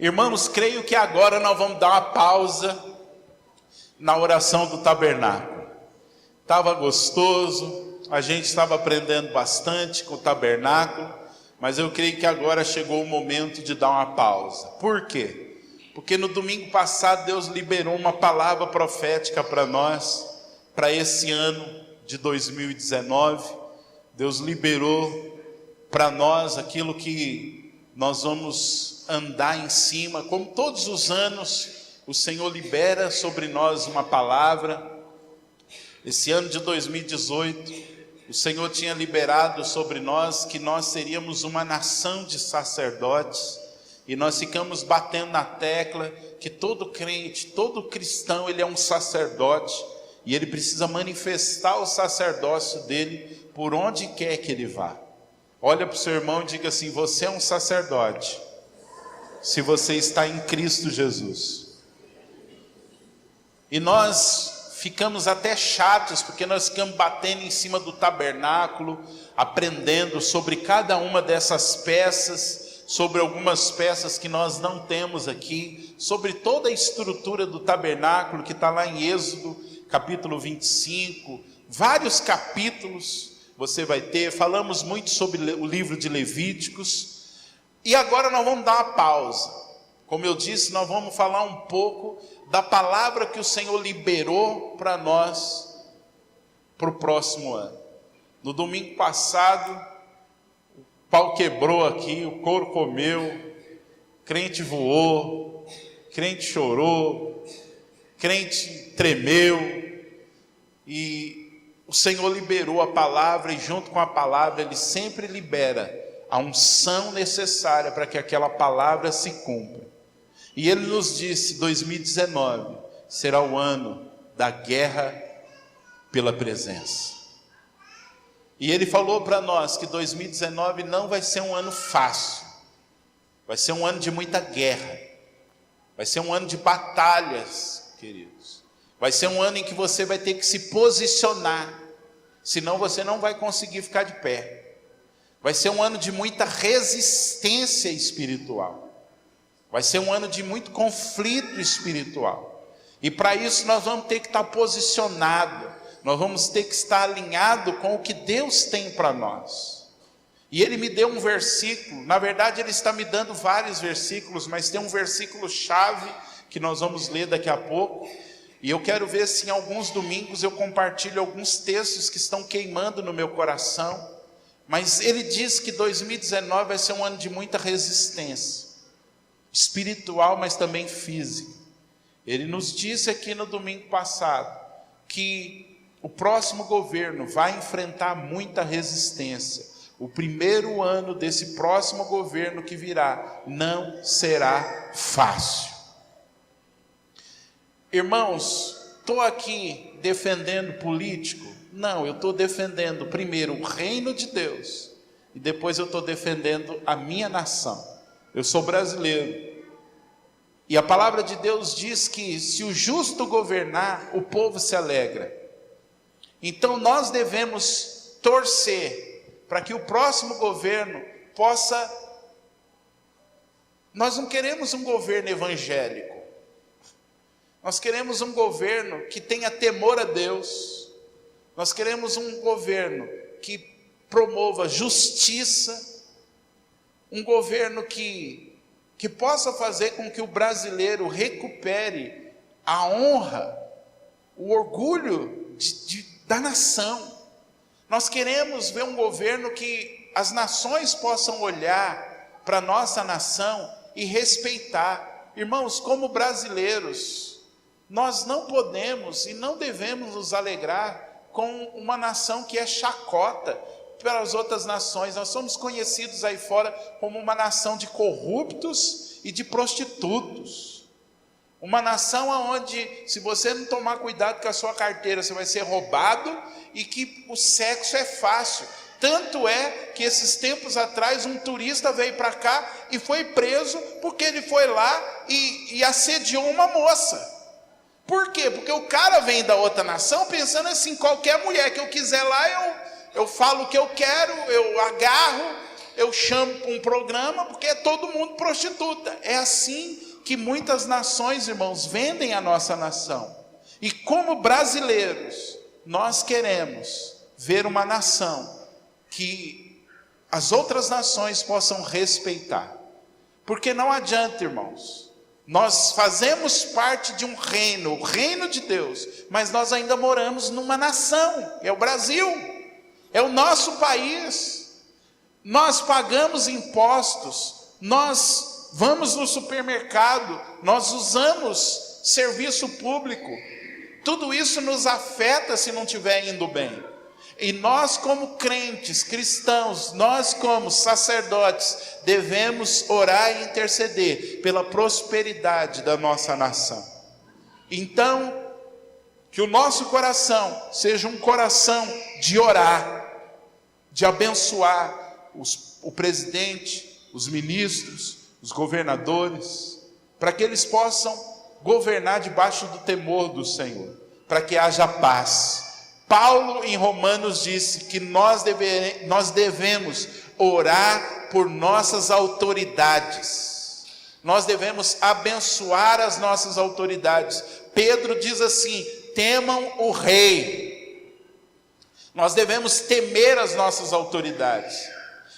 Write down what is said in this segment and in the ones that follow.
Irmãos, creio que agora nós vamos dar uma pausa na oração do tabernáculo. Estava gostoso, a gente estava aprendendo bastante com o tabernáculo, mas eu creio que agora chegou o momento de dar uma pausa. Por quê? Porque no domingo passado Deus liberou uma palavra profética para nós, para esse ano de 2019. Deus liberou para nós aquilo que nós vamos andar em cima, como todos os anos o Senhor libera sobre nós uma palavra. Esse ano de 2018, o Senhor tinha liberado sobre nós que nós seríamos uma nação de sacerdotes, e nós ficamos batendo na tecla que todo crente, todo cristão, ele é um sacerdote, e ele precisa manifestar o sacerdócio dele por onde quer que ele vá. Olha para o seu irmão e diga assim: você é um sacerdote, se você está em Cristo Jesus. E nós ficamos até chatos, porque nós ficamos batendo em cima do tabernáculo, aprendendo sobre cada uma dessas peças, sobre algumas peças que nós não temos aqui, sobre toda a estrutura do tabernáculo que está lá em Êxodo, capítulo 25, vários capítulos você vai ter. Falamos muito sobre o livro de Levíticos, e agora nós vamos dar uma pausa. Como eu disse, nós vamos falar um pouco da palavra que o Senhor liberou para nós, para o próximo ano. No domingo passado, o pau quebrou aqui, o couro comeu, crente voou, crente chorou, crente tremeu, e o Senhor liberou a palavra, e junto com a palavra Ele sempre libera a unção necessária para que aquela palavra se cumpra. E Ele nos disse: 2019 será o ano da guerra pela presença. E Ele falou para nós que 2019 não vai ser um ano fácil, vai ser um ano de muita guerra, vai ser um ano de batalhas, queridos. Vai ser um ano em que você vai ter que se posicionar, senão você não vai conseguir ficar de pé. Vai ser um ano de muita resistência espiritual. Vai ser um ano de muito conflito espiritual. E para isso nós vamos ter que estar posicionados. Nós vamos ter que estar alinhados com o que Deus tem para nós. E Ele me deu um versículo. Na verdade Ele está me dando vários versículos, mas tem um versículo chave que nós vamos ler daqui a pouco. E eu quero ver se em alguns domingos eu compartilho alguns textos que estão queimando no meu coração. Mas Ele diz que 2019 vai ser um ano de muita resistência espiritual, mas também física. Ele nos disse aqui no domingo passado que o próximo governo vai enfrentar muita resistência. O primeiro ano desse próximo governo que virá não será fácil. Irmãos, estou aqui defendendo político? Não, eu estou defendendo primeiro o reino de Deus, e depois eu estou defendendo a minha nação. Eu sou brasileiro, e a palavra de Deus diz que se o justo governar, o povo se alegra. Então nós devemos torcer para que o próximo governo possa... Nós não queremos um governo evangélico, nós queremos um governo que tenha temor a Deus. Nós queremos um governo que promova justiça, um governo que possa fazer com que o brasileiro recupere a honra, o orgulho da nação. Nós queremos ver um governo que as nações possam olhar para a nossa nação e respeitar. Irmãos, como brasileiros, nós não podemos e não devemos nos alegrar com uma nação que é chacota pelas outras nações. Nós somos conhecidos aí fora como uma nação de corruptos e de prostitutos. Uma nação onde, se você não tomar cuidado com a sua carteira, você vai ser roubado, e que o sexo é fácil. Tanto é que esses tempos atrás um turista veio para cá e foi preso porque ele foi lá e assediou uma moça. Por quê? Porque o cara vem da outra nação pensando assim: qualquer mulher que eu quiser lá, eu falo o que eu quero, eu agarro, eu chamo para um programa porque é todo mundo prostituta. É assim que muitas nações, irmãos, vendem a nossa nação. E como brasileiros, nós queremos ver uma nação que as outras nações possam respeitar. Porque não adianta, irmãos, nós fazemos parte de um reino, o reino de Deus, mas nós ainda moramos numa nação, é o Brasil, é o nosso país. Nós pagamos impostos, nós vamos no supermercado, nós usamos serviço público. Tudo isso nos afeta se não estiver indo bem. E nós como crentes, cristãos, nós como sacerdotes, devemos orar e interceder pela prosperidade da nossa nação. Então, que o nosso coração seja um coração de orar, de abençoar o presidente, os ministros, os governadores, para que eles possam governar debaixo do temor do Senhor, para que haja paz. Paulo em Romanos disse que nós devemos orar por nossas autoridades, nós devemos abençoar as nossas autoridades. Pedro diz assim: temam o rei. Nós devemos temer as nossas autoridades.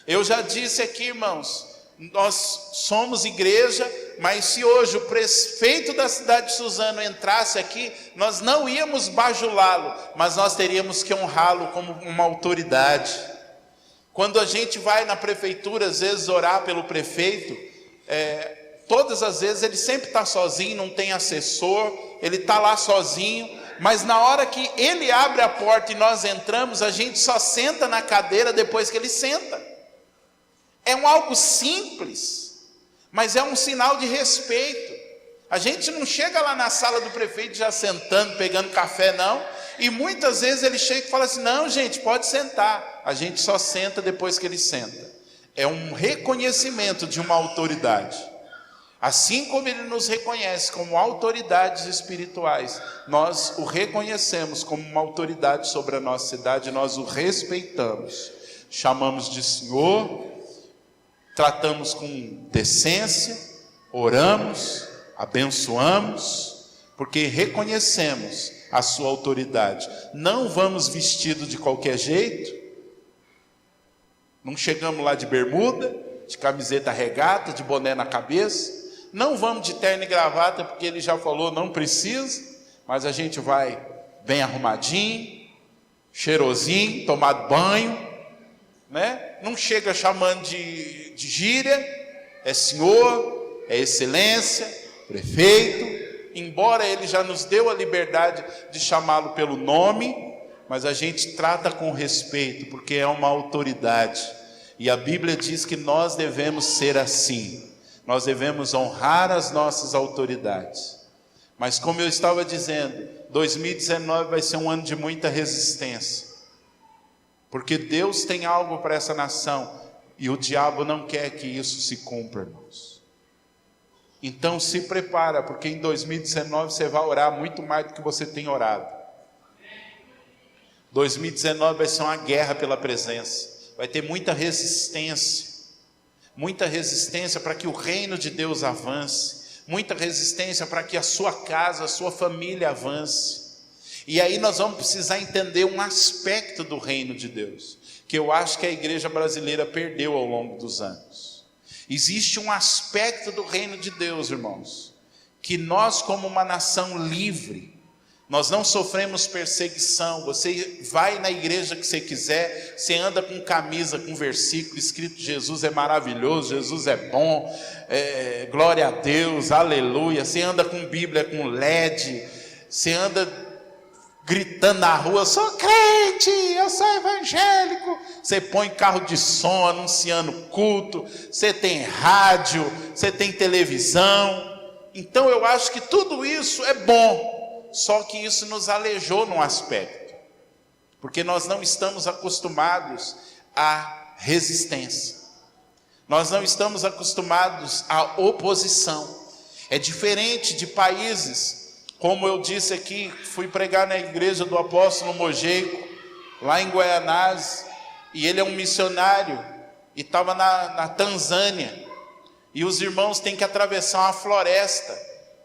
Eu já disse aqui, irmãos, nós somos igreja, mas se hoje o prefeito da cidade de Suzano entrasse aqui, nós não íamos bajulá-lo, mas nós teríamos que honrá-lo como uma autoridade. Quando a gente vai na prefeitura, às vezes orar pelo prefeito, todas as vezes ele sempre está sozinho, não tem assessor, ele está lá sozinho, mas na hora que ele abre a porta e nós entramos, a gente só senta na cadeira depois que ele senta. É algo simples, mas é um sinal de respeito. A gente não chega lá na sala do prefeito já sentando, pegando café, não. E muitas vezes ele chega e fala assim: não, gente, pode sentar. A gente só senta depois que ele senta. É um reconhecimento de uma autoridade. Assim como ele nos reconhece como autoridades espirituais, nós o reconhecemos como uma autoridade sobre a nossa cidade, nós o respeitamos. Chamamos de Senhor, tratamos com decência, oramos, abençoamos, porque reconhecemos a sua autoridade. Não vamos vestidos de qualquer jeito, não chegamos lá de bermuda, de camiseta regata, de boné na cabeça, não vamos de terno e gravata, porque ele já falou, não precisa, mas a gente vai bem arrumadinho, cheirosinho, tomado banho, né? Não chega chamando de gíria, é senhor, é excelência, prefeito, embora ele já nos deu a liberdade de chamá-lo pelo nome, mas a gente trata com respeito, porque é uma autoridade, e a Bíblia diz que nós devemos ser assim, nós devemos honrar as nossas autoridades. Mas como eu estava dizendo, 2019 vai ser um ano de muita resistência, porque Deus tem algo para essa nação, e o diabo não quer que isso se cumpra, irmãos. Então se prepara, porque em 2019 você vai orar muito mais do que você tem orado. 2019 vai ser uma guerra pela presença, vai ter muita resistência para que o reino de Deus avance, muita resistência para que a sua casa, a sua família avance. E aí nós vamos precisar entender um aspecto do reino de Deus, que eu acho que a igreja brasileira perdeu ao longo dos anos. Existe um aspecto do reino de Deus, irmãos, que nós como uma nação livre, nós não sofremos perseguição. Você vai na igreja que você quiser, você anda com camisa, com versículo escrito: Jesus é maravilhoso, Jesus é bom, glória a Deus, aleluia. Você anda com Bíblia, com LED, você anda gritando na rua: sou crente, eu sou evangélico. Você põe carro de som anunciando culto, você tem rádio, você tem televisão. Então eu acho que tudo isso é bom, só que isso nos aleijou num aspecto, porque nós não estamos acostumados à resistência, nós não estamos acostumados à oposição. É diferente de países, como eu disse aqui, fui pregar na igreja do apóstolo Mojeico, lá em Guaianazes, e ele é um missionário, e estava na Tanzânia, e os irmãos têm que atravessar uma floresta,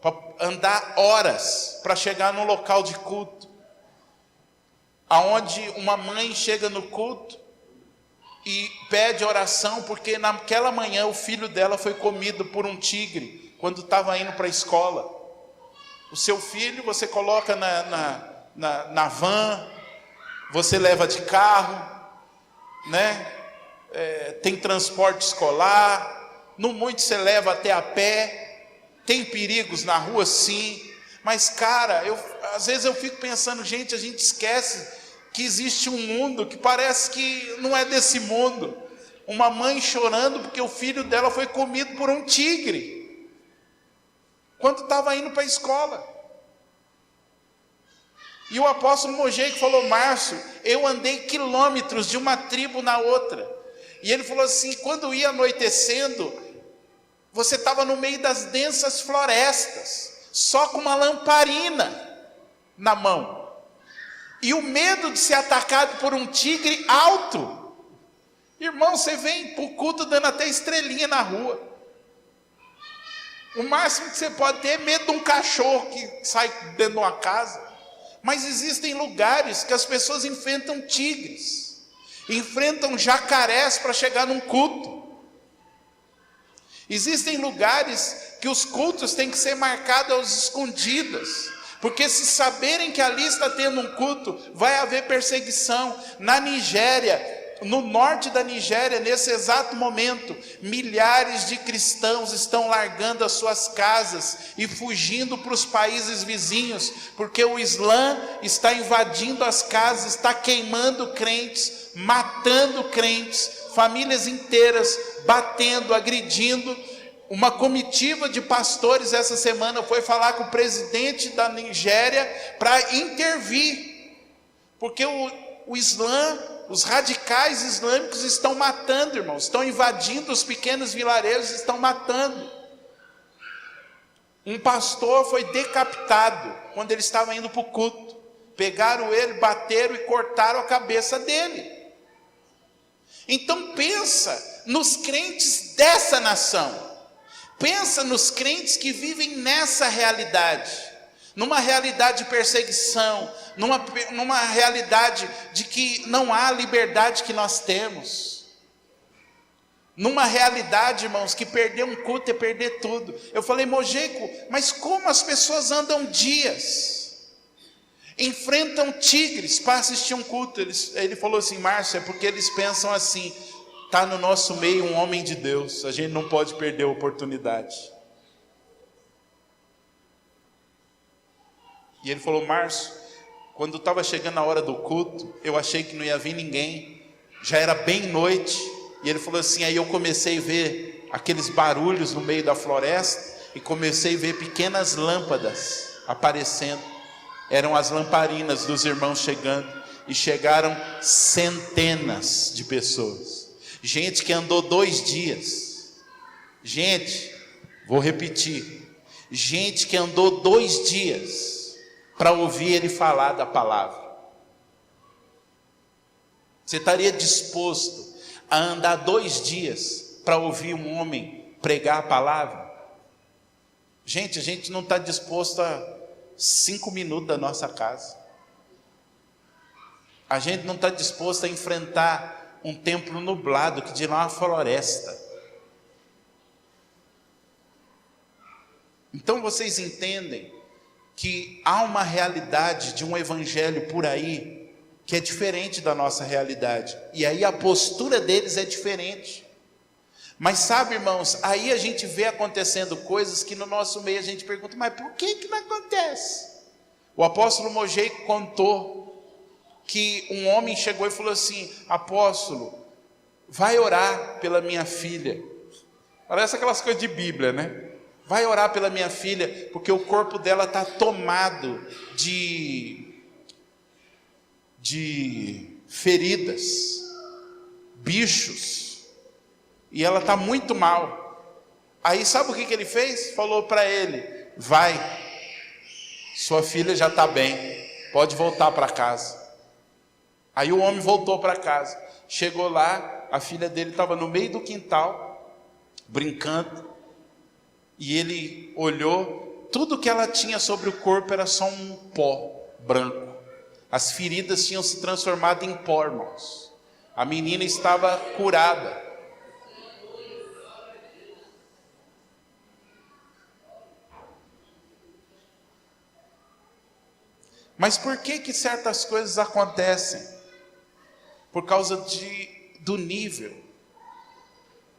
para andar horas, para chegar no local de culto, aonde uma mãe chega no culto, e pede oração, porque naquela manhã o filho dela foi comido por um tigre, quando estava indo para a escola. O seu filho você coloca na van, você leva de carro, né? Tem transporte escolar, no muito você leva até a pé, tem perigos na rua sim, mas cara, às vezes eu fico pensando, gente, a gente esquece que existe um mundo que parece que não é desse mundo. Uma mãe chorando porque o filho dela foi comido por um tigre, quando estava indo para a escola. E o apóstolo Mojeico falou: Márcio, eu andei quilômetros de uma tribo na outra. E ele falou assim: quando ia anoitecendo, você estava no meio das densas florestas, só com uma lamparina na mão. E o medo de ser atacado por um tigre alto. Irmão, você vem para o culto dando até estrelinha na rua. O máximo que você pode ter é medo de um cachorro que sai dentro de uma casa. Mas existem lugares que as pessoas enfrentam tigres, enfrentam jacarés para chegar num culto. Existem lugares que os cultos têm que ser marcados às escondidas, porque se saberem que ali está tendo um culto, vai haver perseguição. Na Nigéria, no norte da Nigéria, nesse exato momento, milhares de cristãos estão largando as suas casas e fugindo para os países vizinhos, porque o Islã está invadindo as casas, está queimando crentes, matando crentes, famílias inteiras, batendo, agredindo. Uma comitiva de pastores essa semana foi falar com o presidente da Nigéria para intervir, porque o Islã, os radicais islâmicos estão matando, irmãos, estão invadindo os pequenos vilarejos, estão matando. Um pastor foi decapitado quando ele estava indo para o culto. Pegaram ele, bateram e cortaram a cabeça dele. Então pensa nos crentes dessa nação. Pensa nos crentes que vivem nessa realidade, numa realidade de perseguição, numa realidade de que não há liberdade que nós temos, numa realidade, irmãos, que perder um culto é perder tudo. Eu falei: Mojeico, mas como as pessoas andam dias, enfrentam tigres para assistir um culto? Ele falou assim: Márcio, é porque eles pensam assim: está no nosso meio um homem de Deus, a gente não pode perder a oportunidade. E ele falou: Márcio, quando estava chegando a hora do culto, eu achei que não ia vir ninguém, já era bem noite, e ele falou assim, aí eu comecei a ver aqueles barulhos no meio da floresta, e comecei a ver pequenas lâmpadas aparecendo, eram as lamparinas dos irmãos chegando, e chegaram centenas de pessoas, gente que andou 2 dias, gente, vou repetir, gente que andou 2 dias, para ouvir ele falar da palavra. Você estaria disposto a andar 2 dias, para ouvir um homem pregar a palavra? Gente, a gente não está disposto a 5 minutos da nossa casa, a gente não está disposto a enfrentar um templo nublado, que dirá uma floresta. Então vocês entendem que há uma realidade de um evangelho por aí, que é diferente da nossa realidade, e aí a postura deles é diferente. Mas sabe, irmãos, aí a gente vê acontecendo coisas que no nosso meio a gente pergunta, mas por que não acontece? O apóstolo Mojeico contou que um homem chegou e falou assim, apóstolo, vai orar pela minha filha. Parece aquelas coisas de Bíblia, né? Vai orar pela minha filha, porque o corpo dela está tomado de feridas, bichos, e ela está muito mal. Aí sabe o que ele fez? Falou para ele, vai, sua filha já está bem, pode voltar para casa. Aí o homem voltou para casa, chegou lá, a filha dele estava no meio do quintal, brincando, e ele olhou, tudo que ela tinha sobre o corpo era só um pó branco. As feridas tinham se transformado em pó, irmãos. A menina estava curada. Mas por que certas coisas acontecem? Por causa do nível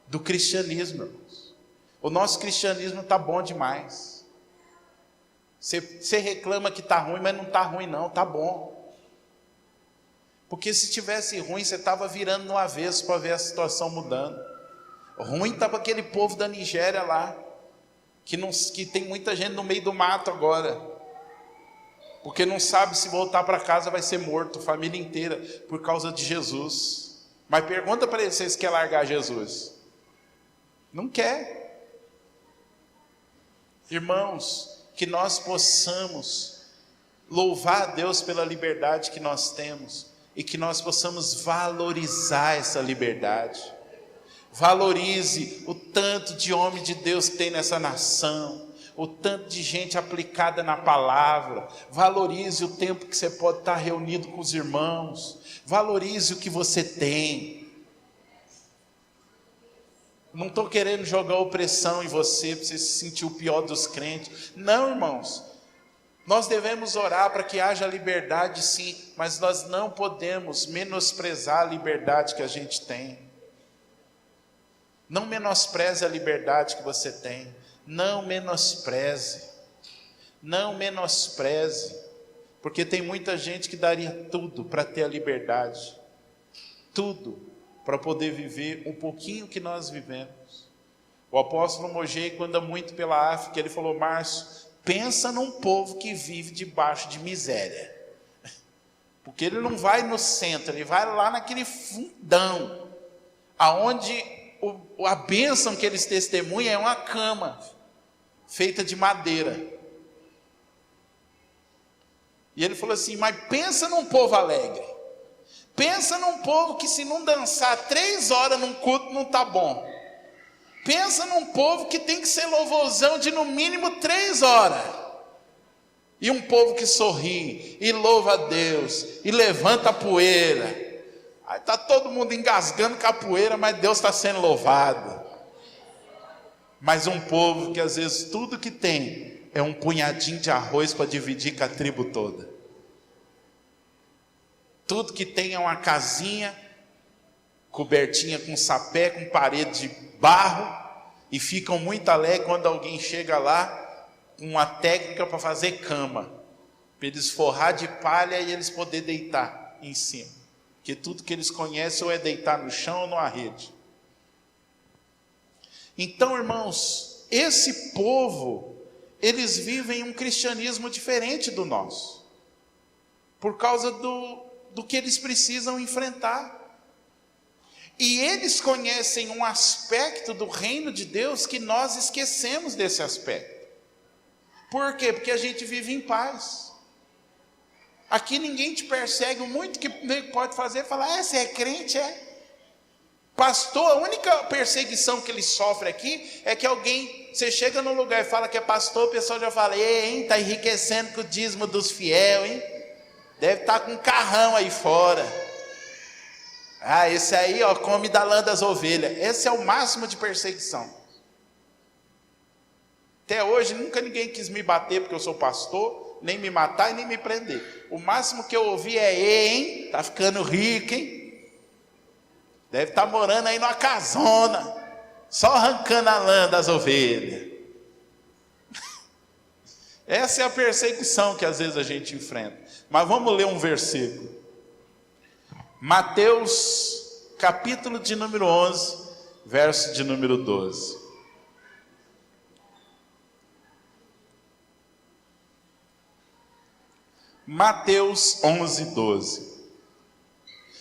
do cristianismo, irmãos. O nosso cristianismo está bom demais. Você reclama que está ruim, mas não está ruim não, está bom. Porque se tivesse ruim, você estava virando no avesso para ver a situação mudando. Ruim estava aquele povo da Nigéria lá, que tem muita gente no meio do mato agora, porque não sabe se voltar para casa vai ser morto, família inteira, por causa de Jesus. Mas pergunta para eles se eles querem largar Jesus. Não quer. Irmãos, que nós possamos louvar a Deus pela liberdade que nós temos, e que nós possamos valorizar essa liberdade. Valorize o tanto de homem de Deus que tem nessa nação, o tanto de gente aplicada na palavra. Valorize o tempo que você pode estar reunido com os irmãos. Valorize o que você tem. Não estou querendo jogar opressão em você, para você se sentir o pior dos crentes. Não, irmãos. Nós devemos orar para que haja liberdade, sim, mas nós não podemos menosprezar a liberdade que a gente tem. Não menospreze a liberdade que você tem. Não menospreze. Não menospreze. Porque tem muita gente que daria tudo para ter a liberdade. Tudo para poder viver um pouquinho que nós vivemos. O apóstolo Mojei, anda muito pela África, ele falou: Márcio, pensa num povo que vive debaixo de miséria. Porque ele não vai no centro, ele vai lá naquele fundão, aonde a bênção que eles testemunham é uma cama feita de madeira. E ele falou assim: mas pensa num povo alegre. Pensa num povo que, se não dançar 3 horas num culto, não está bom. Pensa num povo que tem que ser louvorzão de no mínimo 3 horas. E um povo que sorri, e louva a Deus, e levanta a poeira. Aí está todo mundo engasgando com a poeira, mas Deus está sendo louvado. Mas um povo que às vezes tudo que tem é um punhadinho de arroz para dividir com a tribo toda. Tudo que tem é uma casinha, cobertinha com sapé, com parede de barro, e ficam muito alegres quando alguém chega lá com uma técnica para fazer cama, para eles forrar de palha e eles poderem deitar em cima, porque tudo que eles conhecem ou é deitar no chão ou numa rede. Então, irmãos, esse povo, eles vivem um cristianismo diferente do nosso, por causa do que eles precisam enfrentar. E eles conhecem um aspecto do reino de Deus que nós esquecemos desse aspecto. Por quê? Porque a gente vive em paz. Aqui ninguém te persegue. O muito que pode fazer é falar: você é crente, é? Pastor, a única perseguição que ele sofre aqui é que alguém, você chega num lugar e fala que é pastor, o pessoal já fala: ei, está enriquecendo com o dízimo dos fiel, hein? Deve estar com um carrão aí fora. Ah, esse aí, ó, come da lã das ovelhas. Esse é o máximo de perseguição. Até hoje nunca ninguém quis me bater porque eu sou pastor, nem me matar e nem me prender. O máximo que eu ouvi é: ei, hein? Tá ficando rico, hein? Deve estar morando aí numa casona, só arrancando a lã das ovelhas. Essa é a perseguição que às vezes a gente enfrenta. Mas vamos ler um versículo. Mateus, capítulo de número 11, verso de número 12. Mateus 11, 12.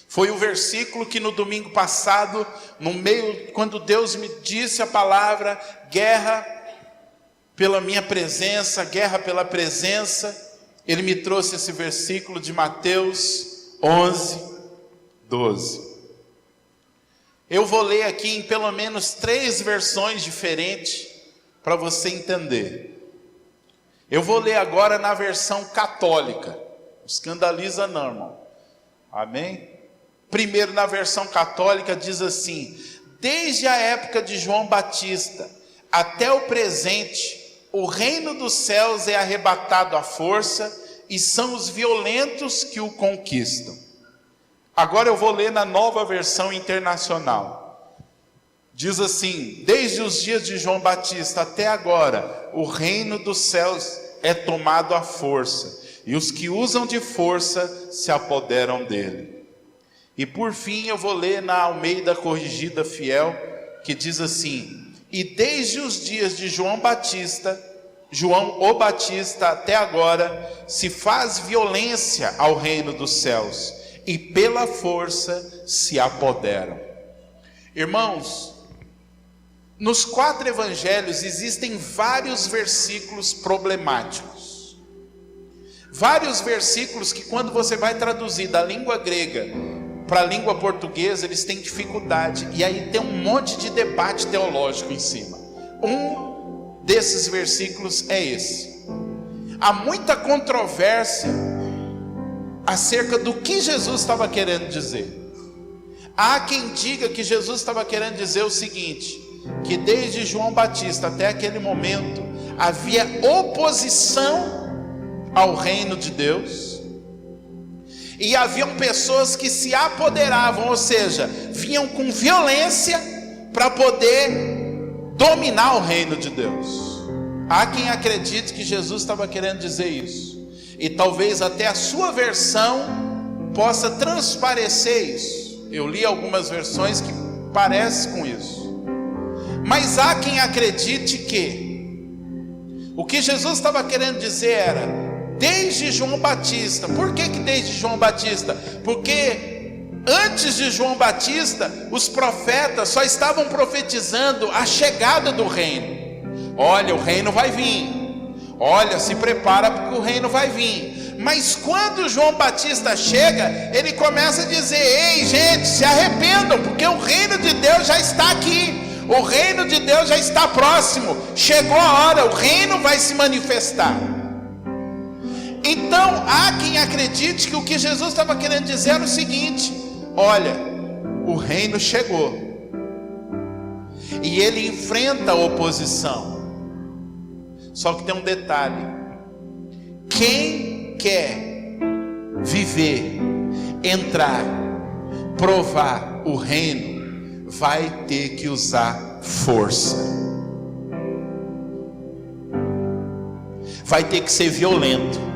Foi o versículo que no domingo passado, quando Deus me disse a palavra guerra pela minha presença, guerra pela presença, Ele me trouxe esse versículo de Mateus 11, 12. Eu vou ler aqui em pelo menos 3 versões diferentes para você entender. Eu vou ler agora na versão católica. Não escandaliza não, irmão. Amém? Primeiro, na versão católica diz assim: desde a época de João Batista até o presente, o reino dos céus é arrebatado à força, e são os violentos que o conquistam. Agora eu vou ler na Nova Versão Internacional. Diz assim: desde os dias de João Batista até agora, o reino dos céus é tomado à força, e os que usam de força se apoderam dele. E por fim eu vou ler na Almeida Corrigida Fiel, que diz assim: e desde os dias de João o Batista até agora, se faz violência ao reino dos céus, e pela força se apoderam. Irmãos, nos 4 evangelhos existem vários versículos problemáticos. Vários versículos que, quando você vai traduzir da língua grega para a língua portuguesa, eles têm dificuldade, e aí tem um monte de debate teológico em cima. Um desses versículos é esse. Há muita controvérsia acerca do que Jesus estava querendo dizer. Há quem diga que Jesus estava querendo dizer o seguinte: que desde João Batista até aquele momento havia oposição ao reino de Deus, e haviam pessoas que se apoderavam, ou seja, vinham com violência para poder dominar o reino de Deus. Há quem acredite que Jesus estava querendo dizer isso, e talvez até a sua versão possa transparecer isso. Eu li algumas versões que parecem com isso, mas há quem acredite que o que Jesus estava querendo dizer era desde João Batista. Por que desde João Batista? Porque antes de João Batista, os profetas só estavam profetizando a chegada do reino. Olha, o reino vai vir. Olha, se prepara porque o reino vai vir. Mas quando João Batista chega, ele começa a dizer: ei, gente, se arrependam, porque o reino de Deus já está aqui. O reino de Deus já está próximo. Chegou a hora, o reino vai se manifestar. Então há quem acredite que o que Jesus estava querendo dizer era o seguinte: olha, o reino chegou, e ele enfrenta a oposição. Só que tem um detalhe: quem quer viver, entrar, provar o reino, vai ter que usar força, vai ter que ser violento.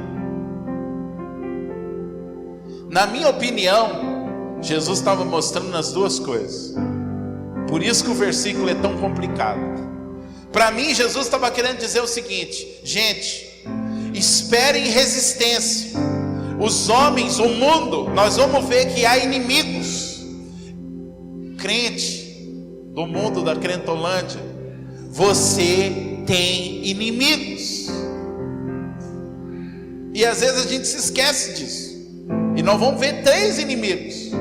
Na minha opinião, Jesus estava mostrando as duas coisas. Por isso que o versículo é tão complicado. Para mim, Jesus estava querendo dizer o seguinte: gente, esperem resistência. Os homens, o mundo, nós vamos ver que há inimigos. Crente do mundo da Crentolândia, você tem inimigos. E às vezes a gente se esquece disso. E nós vamos ver 3 inimigos.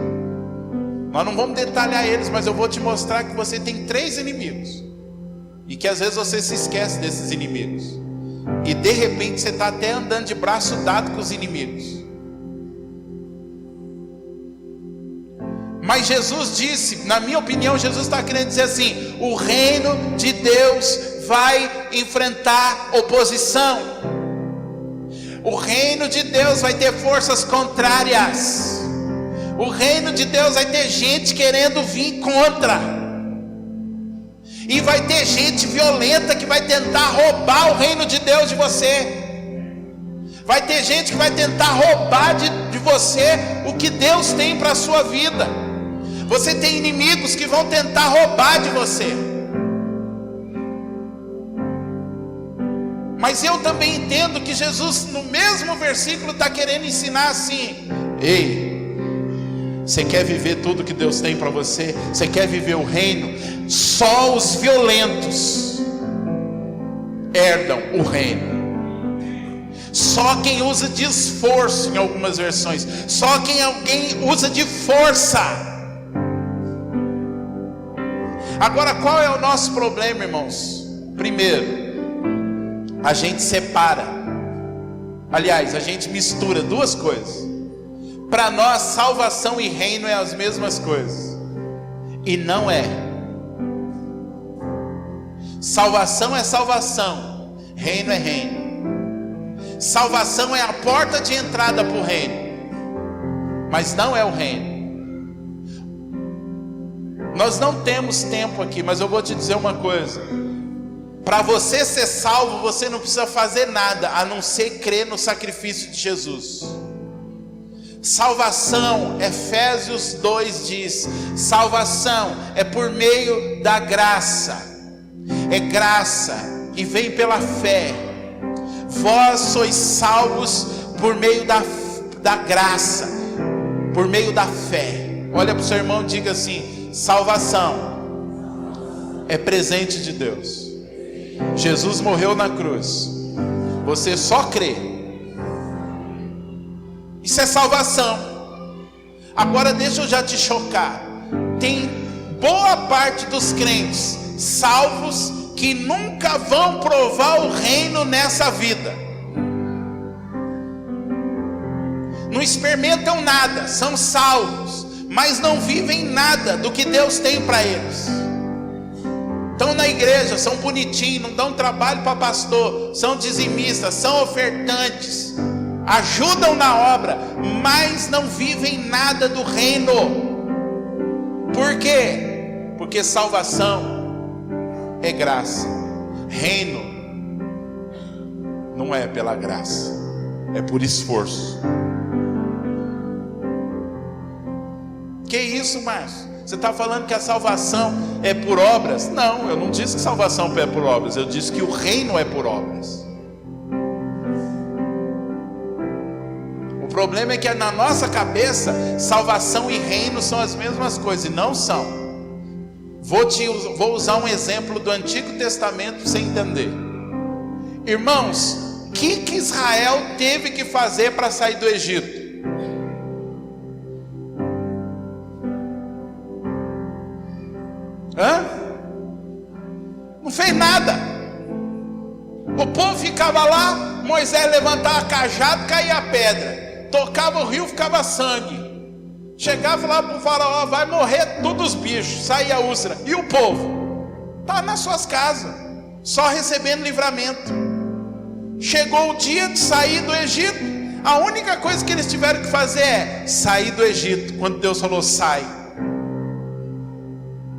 Nós não vamos detalhar eles, mas eu vou te mostrar que você tem 3 inimigos. E que às vezes você se esquece desses inimigos. E de repente você está até andando de braço dado com os inimigos. Mas Jesus disse, na minha opinião, Jesus está querendo dizer assim: o reino de Deus vai enfrentar oposição. O reino de Deus vai ter forças contrárias. O reino de Deus vai ter gente querendo vir contra. E vai ter gente violenta que vai tentar roubar o reino de Deus de você. Vai ter gente que vai tentar roubar de você o que Deus tem para a sua vida. Você tem inimigos que vão tentar roubar de você. Mas eu também entendo que Jesus, no mesmo versículo, está querendo ensinar assim: ei, você quer viver tudo que Deus tem para você? Você quer viver o reino? Só os violentos herdam o reino. Só quem usa de esforço, em algumas versões, só quem alguém usa de força Agora, qual é o nosso problema, irmãos? Primeiro, a gente separa. Aliás, a gente mistura duas coisas. Para nós, salvação e reino é as mesmas coisas. E não é. Salvação é salvação, reino é reino. Salvação é a porta de entrada para o reino, mas não é o reino. Nós não temos tempo aqui, mas eu vou te dizer uma coisa. Para você ser salvo, você não precisa fazer nada, a não ser crer no sacrifício de Jesus. Salvação, Efésios 2 diz: salvação é por meio da graça. É graça e vem pela fé. Vós sois salvos por meio da graça, por meio da fé. Olha para o seu irmão e diga assim: salvação é presente de Deus. Jesus morreu na cruz, você só crê. Isso é salvação. Agora deixa eu já te chocar. Tem boa parte dos crentes salvos que nunca vão provar o reino nessa vida. Não experimentam nada, são salvos, mas não vivem nada do que Deus tem para eles. Estão na igreja, são bonitinhos, não dão trabalho para pastor, são dizimistas, são ofertantes, ajudam na obra, mas não vivem nada do reino. Por quê? Porque salvação é graça, reino não é pela graça, é por esforço. Que isso, Márcio? Você está falando que a salvação é por obras? Não, eu não disse que salvação é por obras, eu disse que o reino é por obras. O problema é que na nossa cabeça, salvação e reino são as mesmas coisas, e não são. Vou usar um exemplo do Antigo Testamento para você entender. Irmãos, o que Israel teve que fazer para sair do Egito? Não fez nada. O povo ficava lá, Moisés levantava cajado, caía a pedra, tocava o rio, ficava sangue. Chegava lá para o faraó: vai morrer todos os bichos, saía a úlcera. E o povo está nas suas casas, só recebendo livramento. Chegou o dia de sair do Egito, a única coisa que eles tiveram que fazer é sair do Egito, quando Deus falou sai.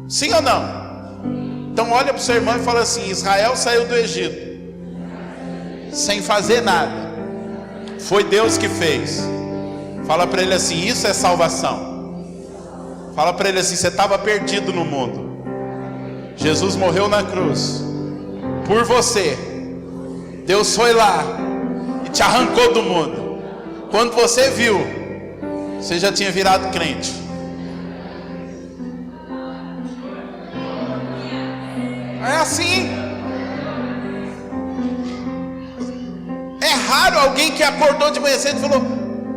Sim ou não? Então olha para o seu irmão e fala assim: Israel saiu do Egito sem fazer nada, foi Deus que fez. Fala para ele assim: isso é salvação. Fala para ele assim: você estava perdido no mundo, Jesus morreu na cruz por você. Deus foi lá e te arrancou do mundo. Quando você viu, você já tinha virado crente. É assim. É raro alguém que acordou de manhã cedo e falou: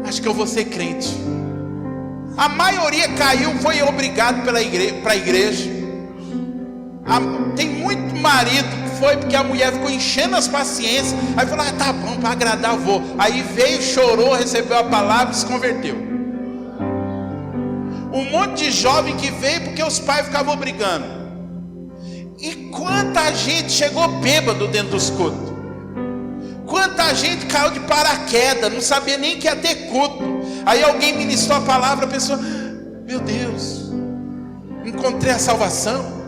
acho que eu vou ser crente. A maioria caiu, foi obrigado para a igreja. Tem muito marido que foi porque a mulher ficou enchendo as paciências, aí falou: tá bom, para agradar vou. Aí veio, chorou, recebeu a palavra e se converteu. Um monte de jovem que veio porque os pais ficavam obrigando. E quanta gente chegou bêbado dentro dos cultos. Quanta gente caiu de paraquedas, não sabia nem que ia ter culto. Aí alguém ministrou a palavra, a pessoa: meu Deus, encontrei a salvação.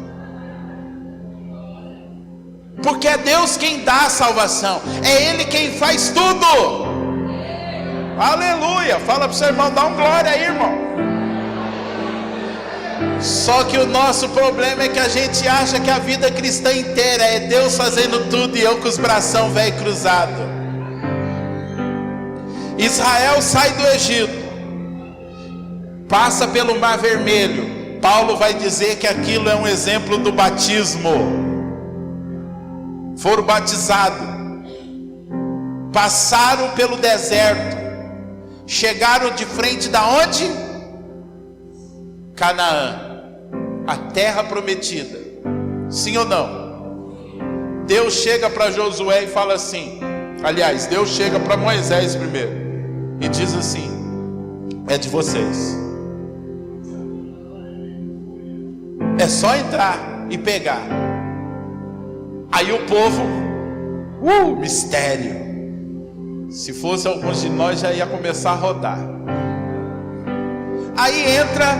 Porque é Deus quem dá a salvação, é Ele quem faz tudo. Aleluia. Fala para o seu irmão: dá um glória aí, irmão. Só que o nosso problema é que a gente acha que a vida cristã inteira é Deus fazendo tudo e eu com os bração velho cruzado. Israel sai do Egito, passa pelo Mar Vermelho. Paulo vai dizer que aquilo é um exemplo do batismo. Foram batizados, passaram pelo deserto, chegaram de frente da onde? Canaã. a terra prometida. Sim ou não? Deus chega para Josué e fala assim, aliás, Deus chega para Moisés primeiro e diz assim: é de vocês, é só entrar e pegar. Aí o povo, mistério. Se fosse alguns de nós já ia começar a rodar. Aí entra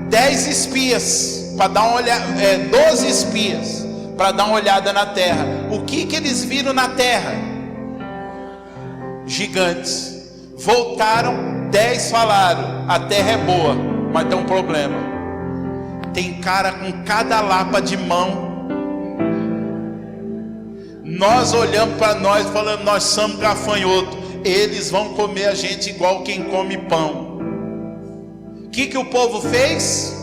10 espias para dar uma olhada, 12 espias para dar uma olhada na terra. O que eles viram na terra? Gigantes. Voltaram, 10 falaram: a terra é boa, mas tem um problema. Tem cara com cada lapa de mão. Nós olhamos para nós falando: nós somos gafanhoto. Eles vão comer a gente igual quem come pão. O que o povo fez?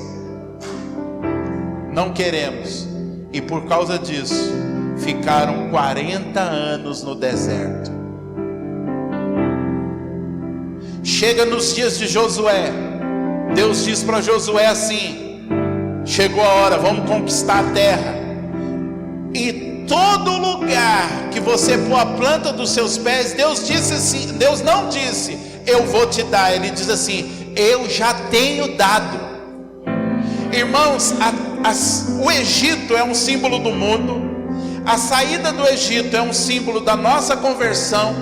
Não queremos. E por causa disso ficaram 40 anos no deserto. Chega nos dias de Josué, Deus diz para Josué assim: chegou a hora, vamos conquistar a terra. E todo lugar que você pôr a planta dos seus pés, Deus disse assim, Deus não disse eu vou te dar, Ele diz assim: eu já tenho dado. Irmãos, o Egito é um símbolo do mundo, a saída do Egito é um símbolo da nossa conversão,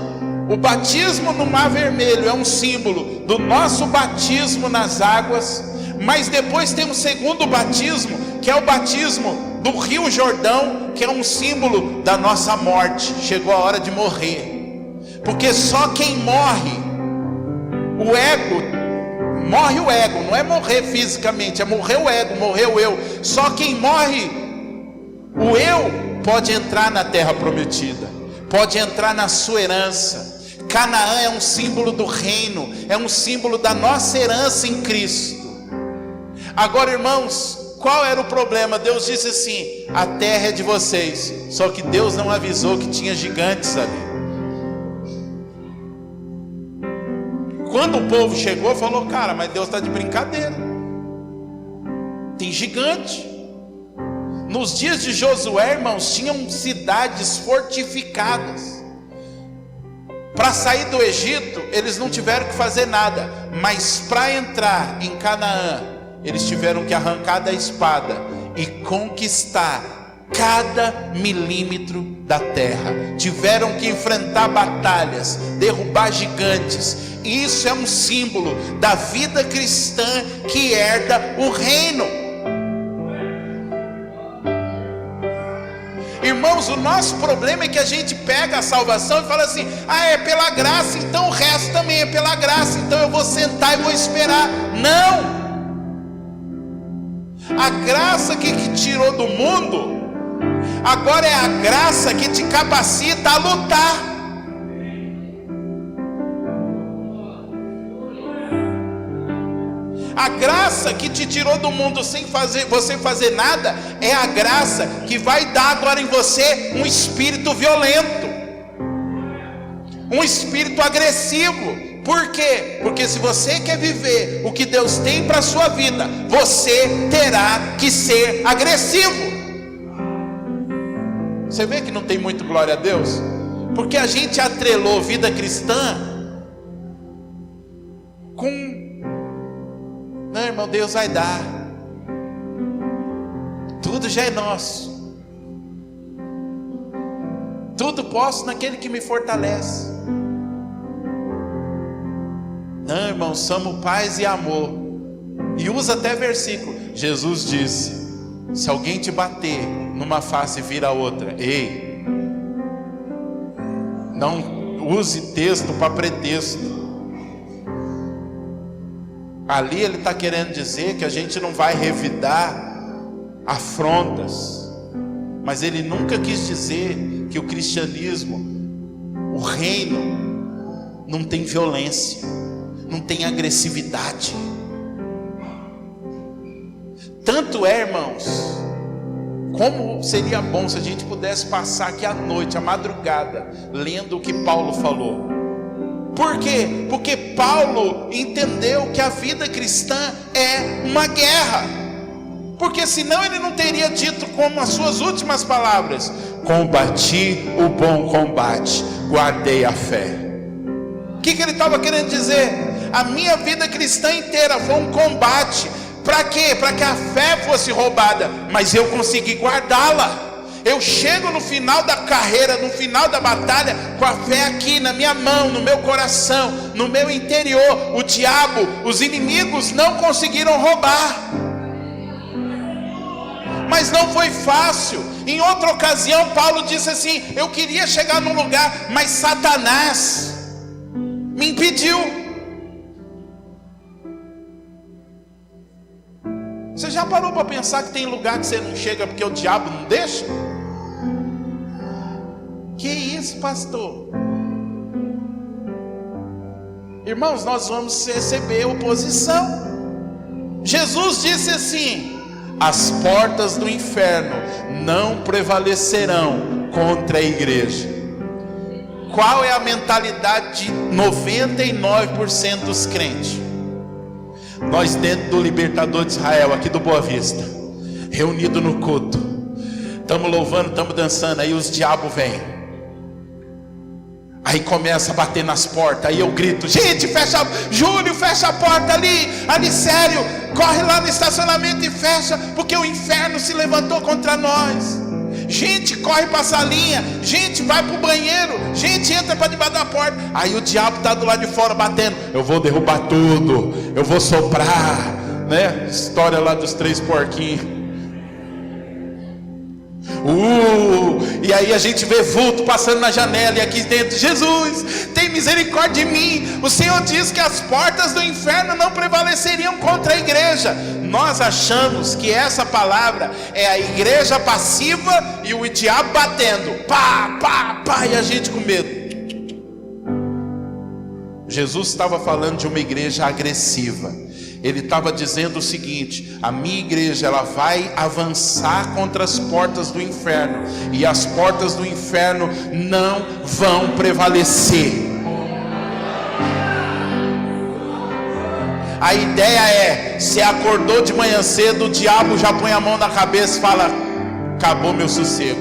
o batismo no Mar Vermelho é um símbolo do nosso batismo nas águas, mas depois tem um segundo batismo, que é o batismo do Rio Jordão, que é um símbolo da nossa morte. Chegou a hora de morrer, porque só quem morre, o ego, morre o ego, não é morrer fisicamente, é morrer o ego, morrer o eu. Só quem morre o eu pode entrar na terra prometida, pode entrar na sua herança. Canaã é um símbolo do reino, é um símbolo da nossa herança em Cristo. Agora, irmãos, qual era o problema? Deus disse assim: a terra é de vocês. Só que Deus não avisou que tinha gigantes ali. Quando o povo chegou, falou: cara, mas Deus está de brincadeira, tem gigante. Nos dias de Josué, irmãos, tinham cidades fortificadas. Para sair do Egito, eles não tiveram que fazer nada, mas para entrar em Canaã, eles tiveram que arrancar da espada e conquistar cada milímetro da terra. Tiveram que enfrentar batalhas, derrubar gigantes. Isso é um símbolo da vida cristã que herda o reino. Irmãos, o nosso problema é que a gente pega a salvação e fala assim: ah, é pela graça, então o resto também é pela graça, então eu vou sentar e vou esperar. Não! A graça que te tirou do mundo, agora é a graça que te capacita a lutar. A graça que te tirou do mundo sem você fazer nada, é a graça que vai dar agora em você um espírito violento, um espírito agressivo. Por quê? Porque se você quer viver o que Deus tem para a sua vida, você terá que ser agressivo. Você vê que não tem muito glória a Deus? Porque a gente atrelou vida cristã com: não, irmão, Deus vai dar, tudo já é nosso, tudo posso naquele que me fortalece. Não, irmão, somos paz e amor. E usa até versículo. Jesus disse: se alguém te bater numa face, vira a outra. Ei, não use texto para pretexto. Ali ele está querendo dizer que a gente não vai revidar afrontas, mas ele nunca quis dizer que o cristianismo, o reino, não tem violência, não tem agressividade. Tanto é, irmãos, como seria bom se a gente pudesse passar aqui a noite, a madrugada, lendo o que Paulo falou. Por quê? Porque Paulo entendeu que a vida cristã é uma guerra. porque senão ele não teria dito como as suas últimas palavras: combati o bom combate, guardei a fé. O que ele estava querendo dizer? A minha vida cristã inteira foi um combate. Para quê? Para que a fé fosse roubada, mas eu consegui guardá-la. Eu chego no final da carreira, no final da batalha, com a fé aqui na minha mão, no meu coração, no meu interior. O diabo, os inimigos não conseguiram roubar. Mas não foi fácil. Em outra ocasião, Paulo disse assim: eu queria chegar num lugar, mas Satanás me impediu. Você já parou para pensar que tem lugar que você não chega porque o diabo não deixa? Que isso, pastor? Irmãos, nós vamos receber oposição. Jesus disse assim: as portas do inferno não prevalecerão contra a igreja. Qual é a mentalidade de 99% dos crentes? Nós dentro do Libertador de Israel, aqui do Boa Vista, reunido no culto, estamos louvando, estamos dançando, aí os diabos vêm, aí começa a bater nas portas, aí eu grito: gente, fecha, Júlio, fecha a porta ali sério, corre lá no estacionamento e fecha, porque o inferno se levantou contra nós. Gente, corre para a salinha, gente, vai para o banheiro, gente, entra para debaixo da porta. Aí o diabo está do lado de fora batendo: eu vou derrubar tudo, eu vou soprar, né? História lá dos 3 porquinhos. E aí a gente vê vulto passando na janela, e aqui dentro: Jesus, tem misericórdia de mim. O Senhor diz que as portas do inferno não prevaleceriam contra a igreja. Nós achamos que essa palavra é a igreja passiva e o diabo batendo, pá, pá, pá, e a gente com medo. Jesus estava falando de uma igreja agressiva. Ele estava dizendo o seguinte: a minha igreja, ela vai avançar contra as portas do inferno, e as portas do inferno não vão prevalecer. A ideia é: se acordou de manhã cedo, o diabo já põe a mão na cabeça e fala: acabou meu sossego.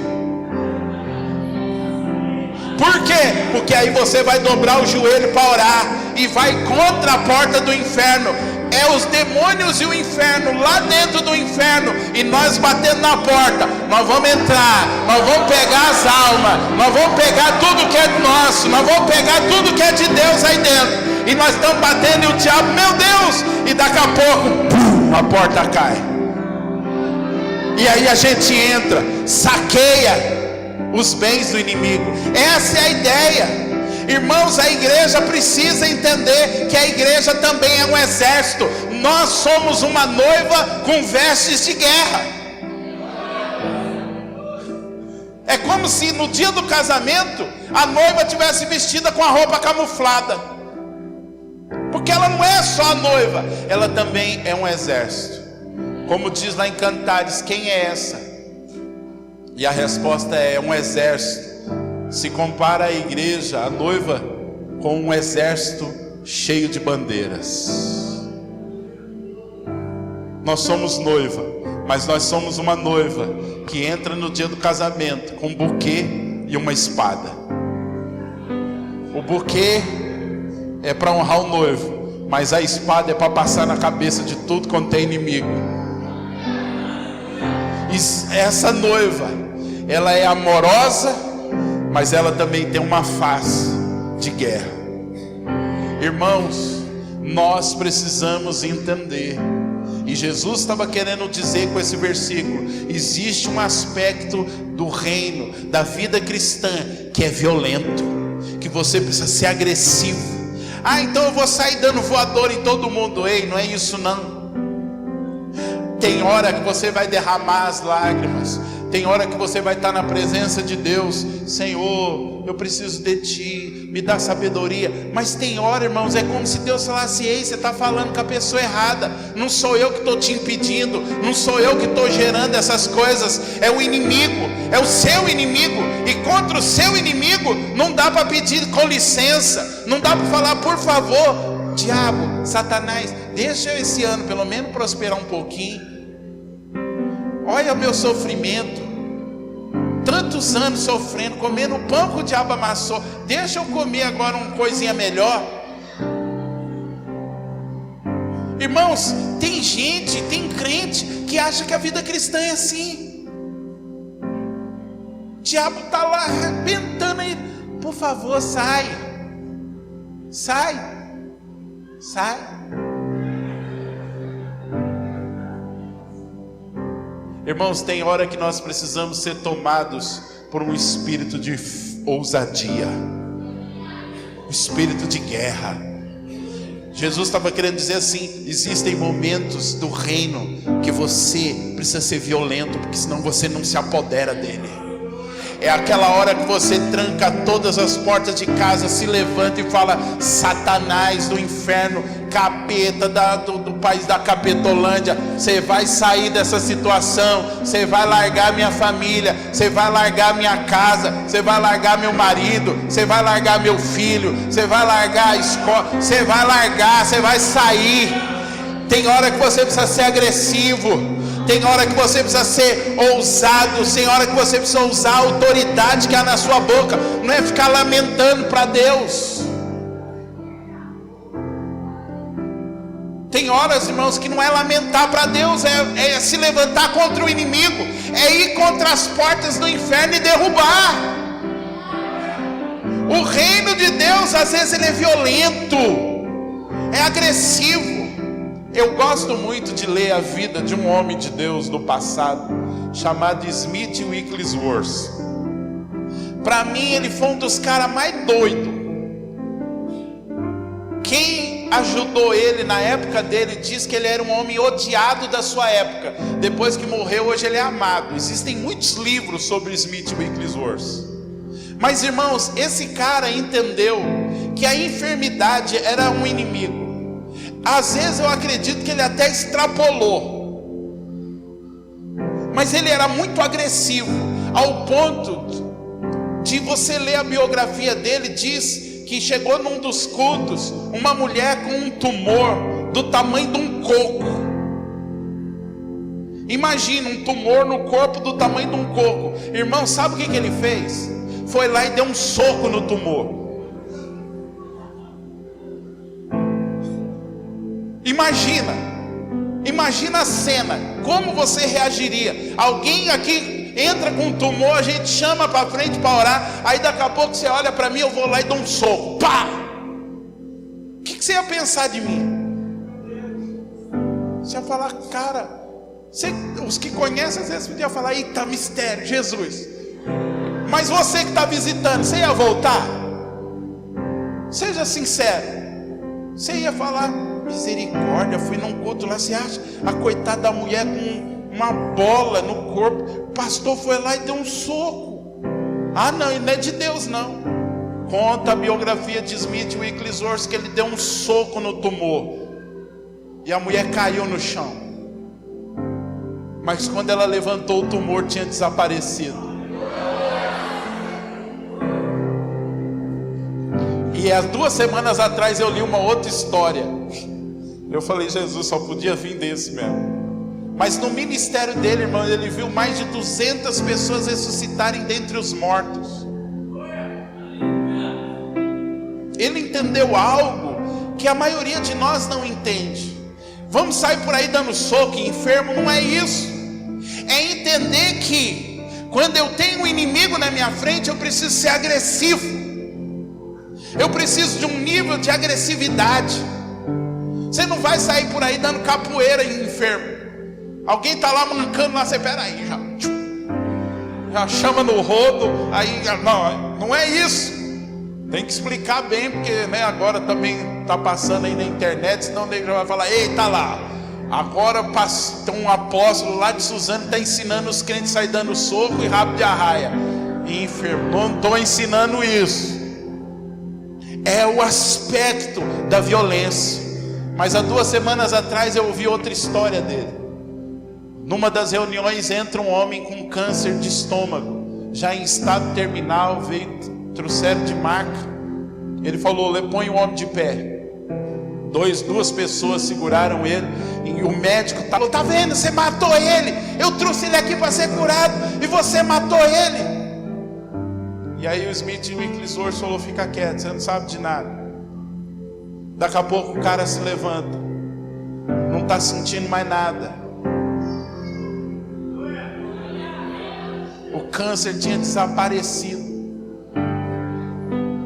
Por quê? Porque aí você vai dobrar o joelho para orar e vai contra a porta do inferno. É os demônios e o inferno lá dentro do inferno, e nós batendo na porta. Nós vamos entrar, nós vamos pegar as almas, nós vamos pegar tudo que é nosso, nós vamos pegar tudo que é de Deus aí dentro. E nós estamos batendo, e o diabo: meu Deus! E daqui a pouco, pum, a porta cai. E aí a gente entra, saqueia os bens do inimigo. Essa é a ideia. Irmãos, a igreja precisa entender que a igreja também é um exército. Nós somos uma noiva com vestes de guerra. É como se no dia do casamento a noiva tivesse vestida com a roupa camuflada, porque ela não é só a noiva, ela também é um exército. Como diz lá em Cantares: quem é essa? E a resposta é: um exército. Se compara a igreja, a noiva, com um exército cheio de bandeiras. Nós somos noiva, mas nós somos uma noiva que entra no dia do casamento com um buquê e uma espada. O buquê é para honrar o noivo, mas a espada é para passar na cabeça de tudo quanto é inimigo. E essa noiva, ela é amorosa, mas ela também tem uma face de guerra. Irmãos, nós precisamos entender, e Jesus estava querendo dizer com esse versículo: existe um aspecto do reino, da vida cristã, que é violento, que você precisa ser agressivo. Então eu vou sair dando voador em todo mundo. Ei, não é isso não. Tem hora que você vai derramar as lágrimas, tem hora que você vai estar na presença de Deus: Senhor, eu preciso de Ti, me dá sabedoria. Mas tem hora, irmãos, é como se Deus falasse: ei, você está falando com a pessoa errada. Não sou eu que estou te impedindo, não sou eu que estou gerando essas coisas, é o inimigo, é o seu inimigo. E contra o seu inimigo não dá para pedir com licença, não dá para falar: por favor, diabo, Satanás, deixa eu esse ano pelo menos prosperar um pouquinho. olha o meu sofrimento, tantos anos sofrendo, comendo o pão que o diabo amassou, deixa eu comer agora uma coisinha melhor. Irmãos, tem gente, tem crente que acha que a vida cristã é assim. O diabo está lá arrebentando aí. Por favor, sai. Sai. Sai. Irmãos, tem hora que nós precisamos ser tomados por um espírito de ousadia, um espírito de guerra. Jesus estava querendo dizer assim: existem momentos do reino que você precisa ser violento, porque senão você não se apodera dele. É aquela hora que você tranca todas as portas de casa, se levanta e fala: Satanás do inferno, capeta do país da Capetolândia, você vai sair dessa situação, você vai largar minha família, você vai largar minha casa, você vai largar meu marido, você vai largar meu filho, você vai largar a escola, você vai largar, você vai sair. Tem hora que você precisa ser agressivo, tem hora que você precisa ser ousado, tem hora que você precisa usar a autoridade que há na sua boca. Não é ficar lamentando para Deus. Tem horas, irmãos, que não é lamentar para Deus, é se levantar contra o inimigo, é ir contra as portas do inferno e derrubar. O reino de Deus, às vezes, ele é violento, é agressivo. Eu gosto muito de ler a vida de um homem de Deus do passado, chamado Smith Wigglesworth. Para mim, ele foi um dos caras mais doidos. Quem ajudou ele na época dele diz que ele era um homem odiado da sua época. Depois que morreu, hoje ele é amado. Existem muitos livros sobre Smith Wigglesworth. Mas, irmãos, esse cara entendeu que a enfermidade era um inimigo. Às vezes eu acredito que ele até extrapolou, mas ele era muito agressivo, ao ponto de você ler a biografia dele, diz que chegou num dos cultos uma mulher com um tumor do tamanho de um coco. Imagina um tumor no corpo do tamanho de um coco. Irmão, sabe o que ele fez? Foi lá e deu um soco no tumor. Imagina a cena, como você reagiria? Alguém aqui entra com um tumor, a gente chama para frente para orar, aí daqui a pouco você olha para mim, eu vou lá e dou um soco, pá! O que você ia pensar de mim? Você ia falar, cara, os que conhecem às vezes podiam falar, eita, mistério, Jesus. Mas você que está visitando, você ia voltar? Seja sincero. Você ia falar, misericórdia, fui num culto lá, você acha? A coitada da mulher com uma bola no corpo, o pastor foi lá e deu um soco. Ah não, ele não é de Deus não. Conta a biografia de Smith Wigglesworth que ele deu um soco no tumor e a mulher caiu no chão. Mas quando ela levantou, o tumor tinha desaparecido. E há 2 semanas atrás eu li uma outra história. Eu falei, Jesus, só podia vir desse mesmo. Mas no ministério dele, irmão, ele viu mais de 200 pessoas ressuscitarem dentre os mortos. Ele entendeu algo que a maioria de nós não entende. Vamos sair por aí dando soco em enfermo? Não é isso. É entender que quando eu tenho um inimigo na minha frente, eu preciso ser agressivo. Eu preciso de um nível de agressividade. Você não vai sair por aí dando capoeira em enfermo. Alguém está lá mancando lá, você peraí, já chama no rodo. Aí, não é isso. Tem que explicar bem, porque né, agora também está passando aí na internet. Senão ele já vai falar, eita lá, agora tem um apóstolo lá de Suzano que está ensinando os crentes a sair dando soco e rabo de arraia. E enfermo, não estou ensinando isso. É o aspecto da violência. Mas há 2 semanas atrás eu ouvi outra história dele. Numa das reuniões entra um homem com câncer de estômago, já em estado terminal, trouxeram de maca. Ele falou, põe o homem de pé. Duas pessoas seguraram ele, e o médico falou: tá vendo, você matou ele, eu trouxe ele aqui para ser curado, e você matou ele. E aí o Smith Wigglesworth falou: fica quieto, você não sabe de nada. Daqui a pouco o cara se levanta, não está sentindo mais nada. O câncer tinha desaparecido.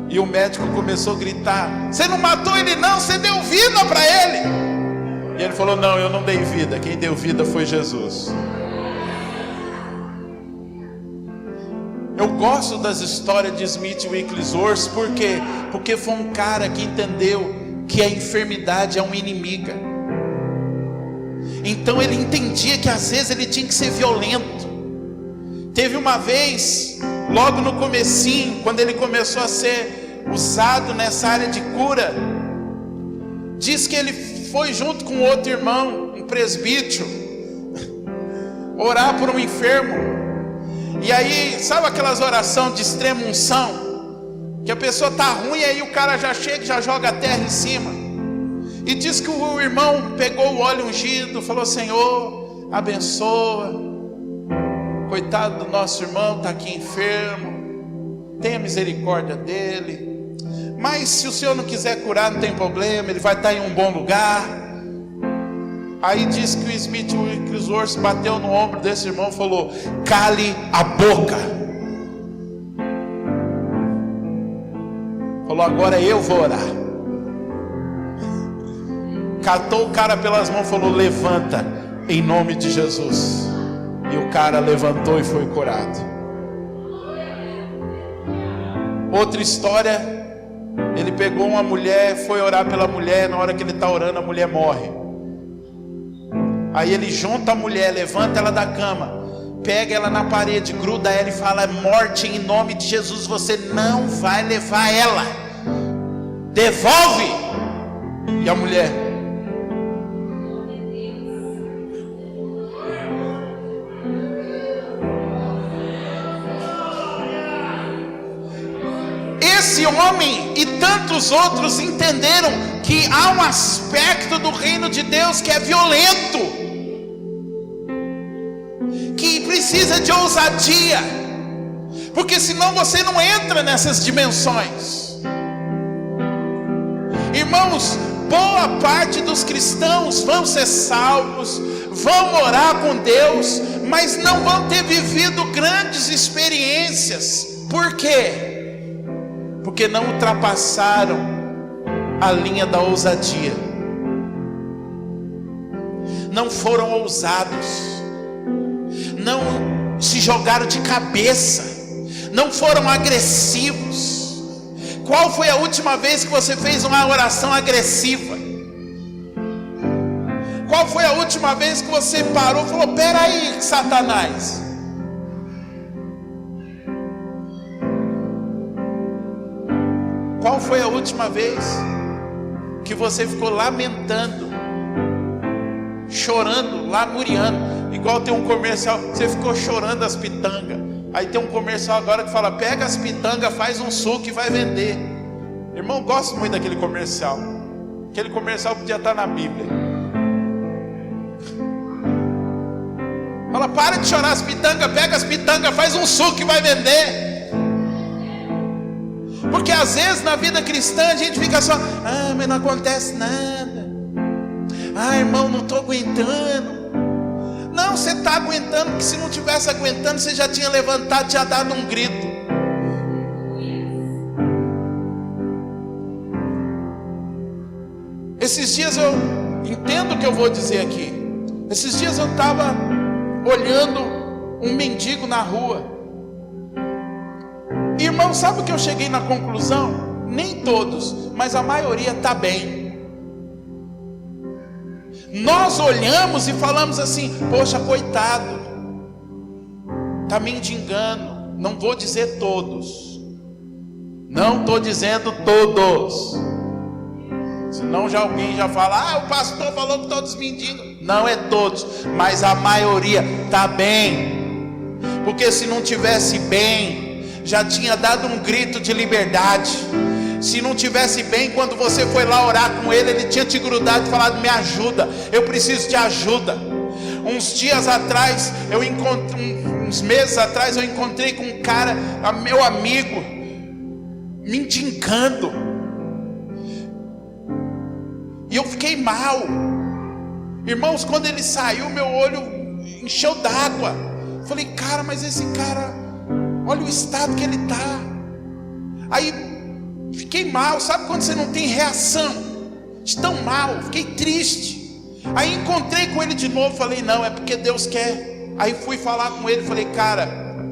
E o médico começou a gritar: você não matou ele não, você deu vida para ele. E ele falou: não, eu não dei vida, quem deu vida foi Jesus. Eu gosto das histórias de Smith Wigglesworth, por quê? Porque foi um cara que entendeu que a enfermidade é uma inimiga. Então ele entendia que às vezes ele tinha que ser violento. Teve uma vez, logo no comecinho, quando ele começou a ser usado nessa área de cura, diz que ele foi junto com outro irmão, um presbítero, orar por um enfermo. E aí, sabe aquelas orações de extrema unção? Que a pessoa está ruim, aí o cara já chega e já joga a terra em cima. E diz que o irmão pegou o óleo ungido, falou: Senhor, abençoa. Coitado do nosso irmão, está aqui enfermo, tenha misericórdia dele. Mas se o Senhor não quiser curar, não tem problema, ele vai estar em um bom lugar. Aí diz que o Smith Wigglesworth bateu no ombro desse irmão e falou: cale a boca. Falou: agora eu vou orar. Catou o cara pelas mãos e falou: levanta, em nome de Jesus. E o cara levantou e foi curado. Outra história, ele pegou uma mulher, foi orar pela mulher. Na hora que ele está orando, a mulher morre. Aí ele junta a mulher, levanta ela da cama, pega ela na parede, gruda ela e fala: morte, em nome de Jesus, você não vai levar ela, devolve. E a mulher: esse homem e tantos outros entenderam que há um aspecto do reino de Deus que é violento, que precisa de ousadia, porque senão você não entra nessas dimensões. Irmãos, boa parte dos cristãos vão ser salvos, vão morar com Deus, mas não vão ter vivido grandes experiências. Por quê? Porque não ultrapassaram a linha da ousadia, não foram ousados, não se jogaram de cabeça, não foram agressivos. Qual foi a última vez que você fez uma oração agressiva? Qual foi a última vez que você parou e falou: peraí, Satanás? Qual foi a última vez que você ficou lamentando, chorando, lamuriando? Igual tem um comercial, você ficou chorando as pitangas. Aí tem um comercial agora que fala: pega as pitangas, faz um suco e vai vender. Irmão, gosto muito daquele comercial. Aquele comercial podia estar na Bíblia. Fala: para de chorar as pitangas, pega as pitangas, faz um suco e vai vender. Porque às vezes na vida cristã a gente fica só: ah, mas não acontece nada. Ah, irmão, não estou aguentando. Não, você está aguentando, porque se não tivesse aguentando, você já tinha levantado, tinha dado um grito. Esses dias eu entendo o que eu vou dizer aqui. Esses dias eu estava olhando um mendigo na rua. Irmão, sabe o que eu cheguei na conclusão? Nem todos, mas a maioria está bem. Nós olhamos e falamos assim: poxa, coitado, está mendigando. Não vou dizer todos, não estou dizendo todos, senão já alguém já fala: ah, o pastor falou que todos mendigam. Não é todos, mas a maioria está bem. Porque se não tivesse bem, já tinha dado um grito de liberdade, Se não tivesse bem, quando você foi lá orar com ele, ele tinha te grudado e falado: me ajuda, eu preciso de ajuda. Uns dias atrás, uns meses atrás, eu encontrei com um cara, meu amigo, mendigando, e eu fiquei mal. Irmãos, quando ele saiu, meu olho encheu d'água. Falei: cara, mas esse cara, olha o estado que ele está. Aí fiquei mal. Sabe quando você não tem reação de tão mal? Fiquei triste. Aí encontrei com ele de novo. Falei: não, é porque Deus quer. Aí fui falar com ele. Falei: cara,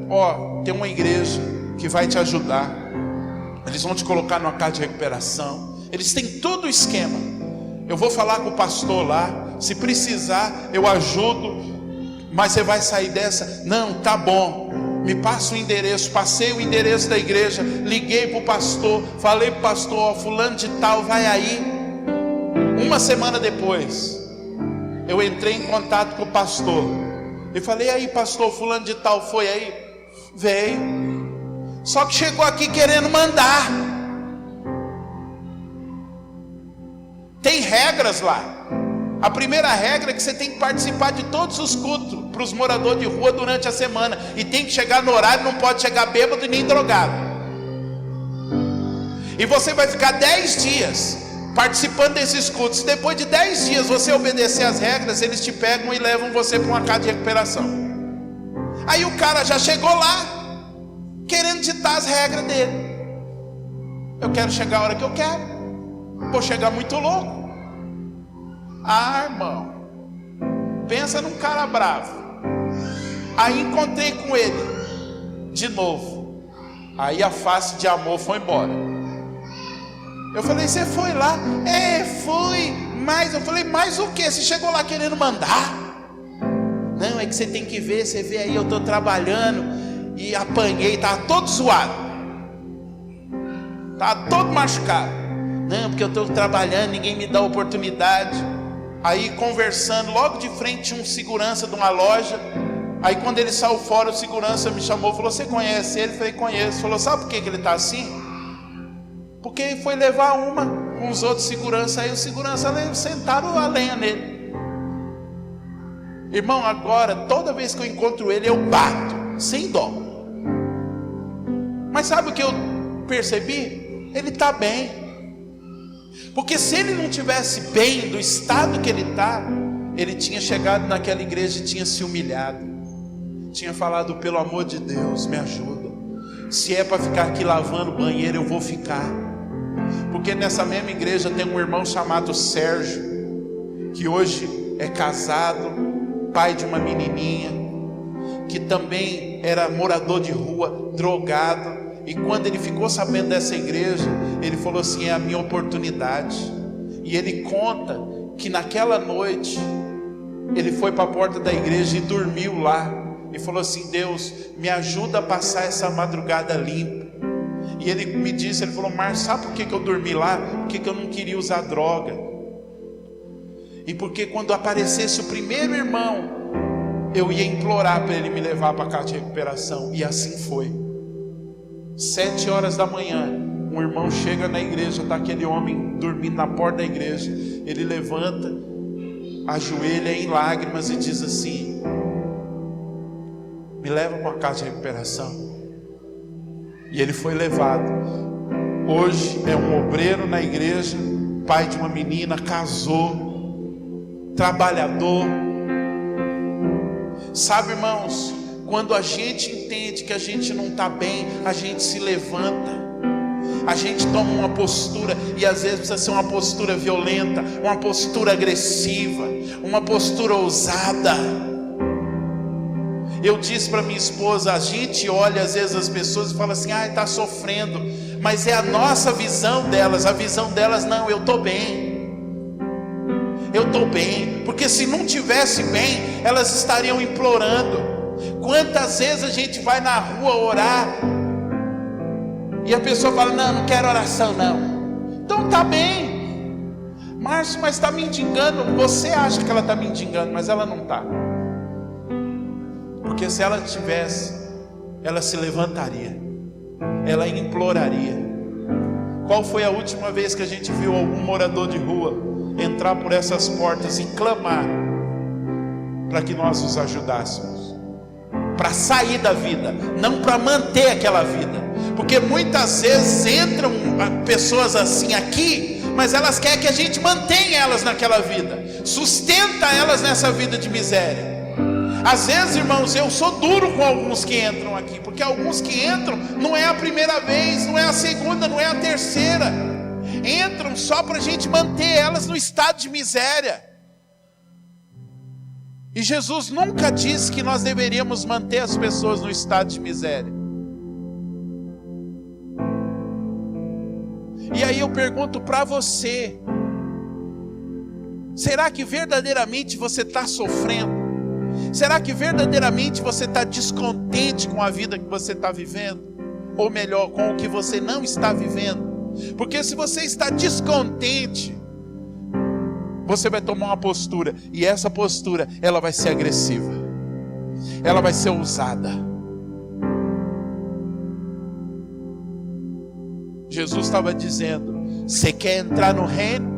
ó, tem uma igreja que vai te ajudar. Eles vão te colocar numa casa de recuperação. Eles têm todo o esquema. Eu vou falar com o pastor lá. Se precisar, eu ajudo. Mas você vai sair dessa? Não, tá bom. Me passa o endereço. Passei o endereço da igreja. Liguei para o pastor. Falei para o pastor: ó, fulano de tal, vai aí. Uma semana depois, eu entrei em contato com o pastor. E falei: aí, pastor, fulano de tal foi aí? Veio. Só que chegou aqui querendo mandar. Tem regras lá. A primeira regra é que você tem que participar de todos os cultos para os moradores de rua durante a semana. E tem que chegar no horário, não pode chegar bêbado e nem drogado. E você vai ficar 10 dias participando desses cultos. Depois de 10 dias você obedecer as regras, eles te pegam e levam você para uma casa de recuperação. Aí o cara já chegou lá querendo ditar as regras dele. Eu quero chegar a hora que eu quero. Vou chegar muito louco. Ah, irmão, pensa num cara bravo. Aí encontrei com ele de novo. Aí a face de amor foi embora. Eu falei: você foi lá? É, fui. Mas eu falei: mais o que? Você chegou lá querendo mandar? Não, é que você tem que ver. Você vê aí, eu estou trabalhando e apanhei, estava todo zoado, estava todo machucado. Não, porque eu estou trabalhando, ninguém me dá oportunidade. Aí conversando, logo de frente tinha um segurança de uma loja. Aí quando ele saiu fora, o segurança me chamou, falou: você conhece ele? Eu falei: conheço. Falou: sabe por que ele está assim? Porque ele foi levar uma com os outros seguranças. Aí os seguranças sentaram a lenha nele. Irmão, agora toda vez que eu encontro ele, eu bato, sem dó. Mas sabe o que eu percebi? Ele está bem. Porque se ele não tivesse bem do estado que ele está, ele tinha chegado naquela igreja e tinha se humilhado, tinha falado: pelo amor de Deus, me ajuda. Se é para ficar aqui lavando banheiro, eu vou ficar. Porque nessa mesma igreja tem um irmão chamado Sérgio, que hoje é casado, pai de uma menininha, que também era morador de rua, drogado. E quando ele ficou sabendo dessa igreja, ele falou assim: é a minha oportunidade. E ele conta que naquela noite ele foi para a porta da igreja e dormiu lá. E falou assim: Deus, me ajuda a passar essa madrugada limpa. E ele me disse, ele falou: Márcio, sabe por que eu dormi lá? Porque eu não queria usar droga. E porque quando aparecesse o primeiro irmão, eu ia implorar para ele me levar para a casa de recuperação. E assim foi. 7 horas da manhã, um irmão chega na igreja, está aquele homem dormindo na porta da igreja. Ele levanta, ajoelha em lágrimas e diz assim: me leva para a casa de recuperação. E ele foi levado. Hoje é um obreiro na igreja, pai de uma menina, casou, trabalhador. Sabe, irmãos, quando a gente entende que a gente não está bem, a gente se levanta, a gente toma uma postura, e às vezes precisa ser uma postura violenta, uma postura agressiva, uma postura ousada. Eu disse para minha esposa: a gente olha às vezes as pessoas e fala assim: ah, está sofrendo, mas é a nossa visão delas. A visão delas: não, eu estou bem, eu estou bem. Porque se não tivesse bem, elas estariam implorando. Quantas vezes a gente vai na rua orar e a pessoa fala: não, não quero oração não. Então tá bem, Márcio, mas está mendigando. Você acha que ela está mendigando, mas ela não está. Porque se ela tivesse, ela se levantaria, ela imploraria. Qual foi a última vez que a gente viu algum morador de rua entrar por essas portas e clamar para que nós os ajudássemos? Para sair da vida, não para manter aquela vida. Porque muitas vezes entram pessoas assim aqui, mas elas querem que a gente mantenha elas naquela vida, sustenta elas nessa vida de miséria. Às vezes, irmãos, eu sou duro com alguns que entram aqui, porque alguns que entram não é a primeira vez, não é a segunda, não é a terceira. Entram só para a gente manter elas no estado de miséria. E Jesus nunca disse que nós deveríamos manter as pessoas no estado de miséria. E aí eu pergunto para você: será que verdadeiramente você está sofrendo? Será que verdadeiramente você está descontente com a vida que você está vivendo? Ou melhor, com o que você não está vivendo? Porque se você está descontente, você vai tomar uma postura, e essa postura, ela vai ser agressiva, ela vai ser ousada. Jesus estava dizendo: você quer entrar no reino?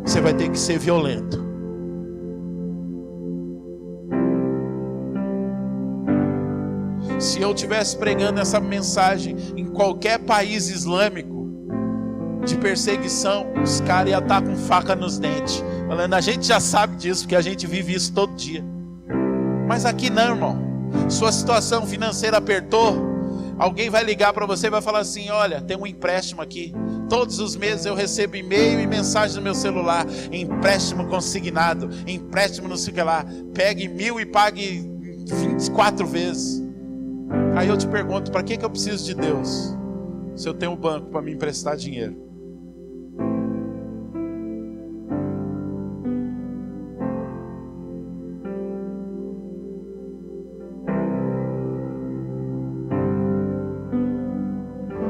Você vai ter que ser violento. Se eu estivesse pregando essa mensagem em qualquer país islâmico de perseguição, os caras iam estar com faca nos dentes, falando: a gente já sabe disso, porque a gente vive isso todo dia. Mas aqui não, irmão. Sua situação financeira apertou, alguém vai ligar para você e vai falar assim: olha, tem um empréstimo aqui. Todos os meses eu recebo e-mail e mensagem no meu celular: empréstimo consignado, empréstimo não sei o que lá, pegue 1.000 e pague 24 vezes. Aí eu te pergunto: para que eu preciso de Deus, se eu tenho um banco para me emprestar dinheiro?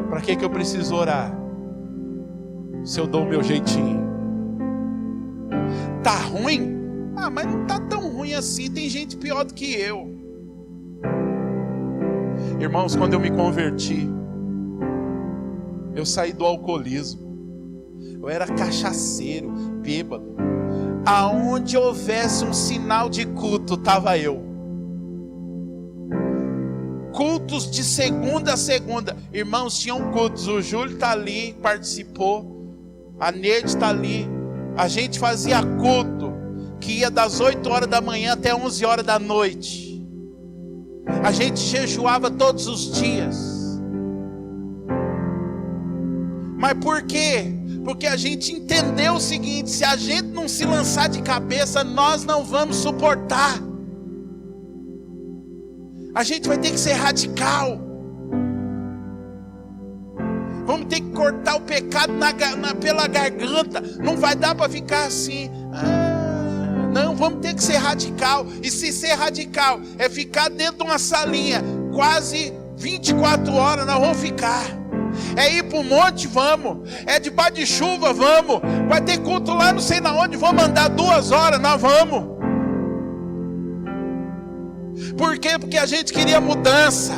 Para que eu preciso orar, se eu dou o meu jeitinho? Tá ruim? Ah, mas não tá tão ruim assim, tem gente pior do que eu. Irmãos, quando eu me converti, eu saí do alcoolismo. Eu era cachaceiro, bêbado. Aonde houvesse um sinal de culto, estava eu. Cultos de segunda a segunda. Irmãos, tinham cultos. O Júlio está ali, participou. A Neide está ali. A gente fazia culto que ia das 8 horas da manhã até 11 horas da noite. A gente jejuava todos os dias. Mas por quê? Porque a gente entendeu o seguinte: se a gente não se lançar de cabeça, nós não vamos suportar. A gente vai ter que ser radical. Vamos ter que cortar o pecado pela garganta. Não vai dar para ficar assim. Não, vamos ter que ser radical. E se ser radical é ficar dentro de uma salinha quase 24 horas, nós vamos ficar. É ir para o monte, vamos. É debaixo de chuva, vamos. Vai ter culto lá não sei na onde, vamos andar 2 horas, nós vamos. Por quê? Porque a gente queria mudança.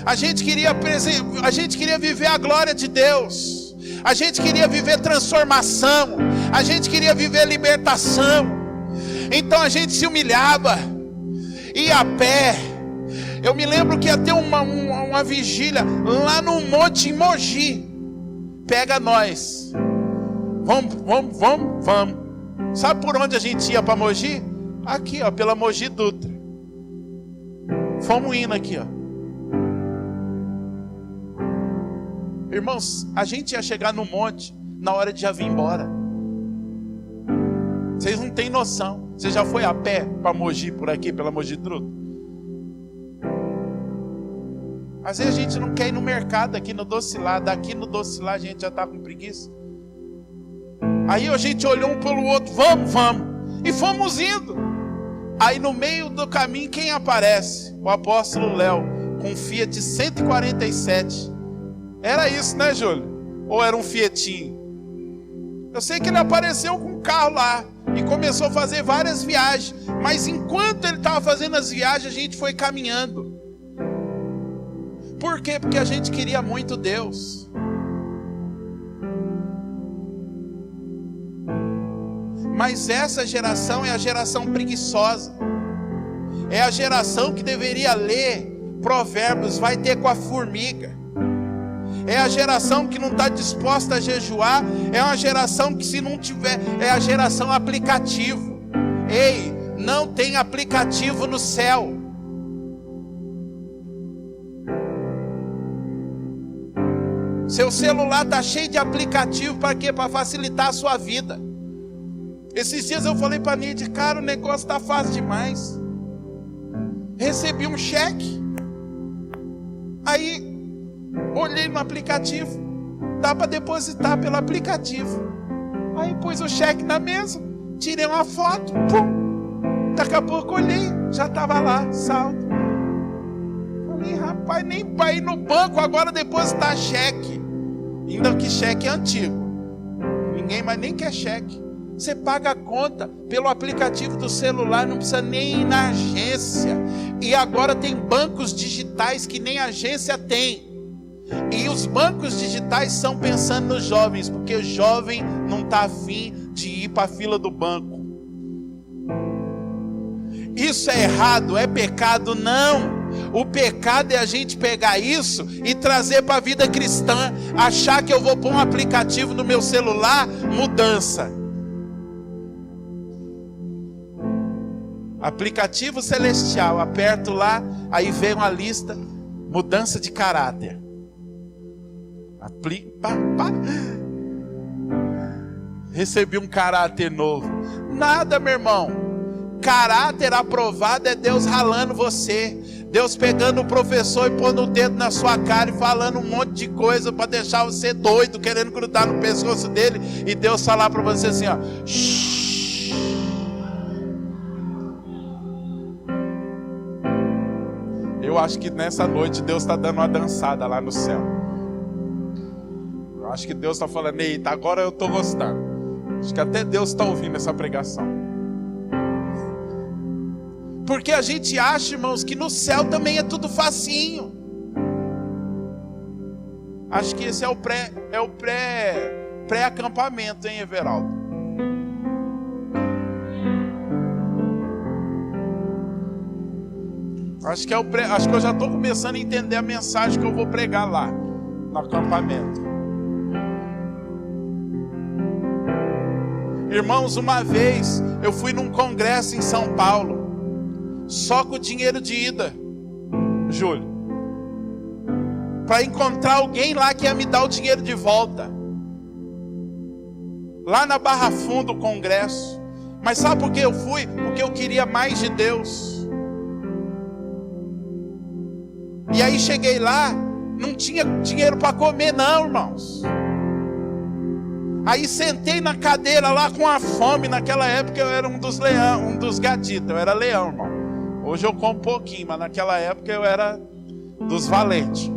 A gente queria viver a glória de Deus. A gente queria viver transformação. A gente queria viver libertação. Então a gente se humilhava, ia a pé. Eu me lembro que ia ter uma vigília lá no monte em Mogi. Pega nós. Vamos. Sabe por onde a gente ia para Mogi? Aqui, ó, pela Mogi Dutra. Fomos indo aqui, ó. Irmãos, a gente ia chegar no monte na hora de já vir embora. Vocês não têm noção. Você já foi a pé para Mogi por aqui, pela Mogi Dutra? Às vezes a gente não quer ir no mercado aqui no Docilá. Daqui no Docilá a gente já está com preguiça. Aí a gente olhou um pelo outro: vamos. E fomos indo. Aí no meio do caminho quem aparece? O apóstolo Léo, com um Fiat 147. Era isso, né, Júlio? Ou era um Fietinho? Eu sei que ele apareceu com um carro lá e começou a fazer várias viagens. Mas enquanto ele estava fazendo as viagens, a gente foi caminhando. Por quê? Porque a gente queria muito Deus. Mas essa geração é a geração preguiçosa. É a geração que deveria ler Provérbios, vai ter com a formiga. É a geração que não está disposta a jejuar. É uma geração que, se não tiver, é a geração aplicativo. Ei, não tem aplicativo no céu. Seu celular está cheio de aplicativo. Para quê? Para facilitar a sua vida. Esses dias eu falei para a Neide, cara, o negócio está fácil demais. Recebi um cheque. Aí olhei no aplicativo, dá para depositar pelo aplicativo. Aí pus o cheque na mesa, tirei uma foto, pum. Daqui a pouco olhei, já estava lá, saldo. Falei, rapaz, nem para ir no banco agora depositar cheque. Ainda que cheque é antigo, ninguém mais nem quer cheque. Você paga a conta pelo aplicativo do celular, não precisa nem ir na agência. E agora tem bancos digitais que nem agência tem. E os bancos digitais estão pensando nos jovens, porque o jovem não está afim de ir para a fila do banco. Isso é errado, é pecado? Não. O pecado é a gente pegar isso e trazer para a vida cristã. Achar que eu vou pôr um aplicativo no meu celular, mudança. Aplicativo celestial, aperto lá, aí vem uma lista, mudança de caráter. Recebi um caráter novo. Nada, meu irmão. Caráter aprovado é Deus ralando você. Deus pegando o professor e pondo o dedo na sua cara e falando um monte de coisa para deixar você doido, querendo grudar no pescoço dele. E Deus falar para você assim, ó. Shhh. Eu acho que nessa noite Deus está dando uma dançada lá no céu. Eu acho que Deus está falando, eita, agora eu estou gostando. Acho que até Deus está ouvindo essa pregação. Porque a gente acha, irmãos, que no céu também é tudo facinho. Acho que esse é o pré-acampamento, hein, Everaldo? Acho que eu já estou começando a entender a mensagem que eu vou pregar lá no acampamento. Irmãos, uma vez eu fui num congresso em São Paulo, só com dinheiro de ida, Júlio, para encontrar alguém lá que ia me dar o dinheiro de volta. Lá na Barra Funda, o congresso. Mas sabe por que eu fui? Porque eu queria mais de Deus. E aí cheguei lá, não tinha dinheiro para comer não, irmãos. Aí sentei na cadeira lá com a fome. Naquela época eu era um dos leão, um dos gatitos. Eu era leão, irmão. Hoje eu como um pouquinho, mas naquela época eu era dos valentes.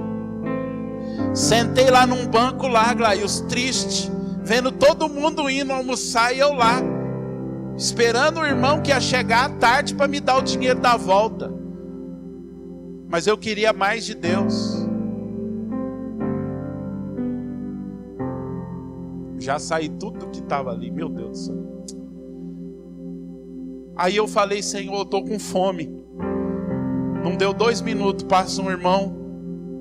Sentei lá num banco lá, Glaius, triste, vendo todo mundo indo almoçar e eu lá, esperando o irmão que ia chegar à tarde para me dar o dinheiro da volta. Mas eu queria mais de Deus. Já saí tudo que estava ali, meu Deus do céu. Aí eu falei, Senhor, eu estou com fome. Não deu 2 minutos, passa um irmão,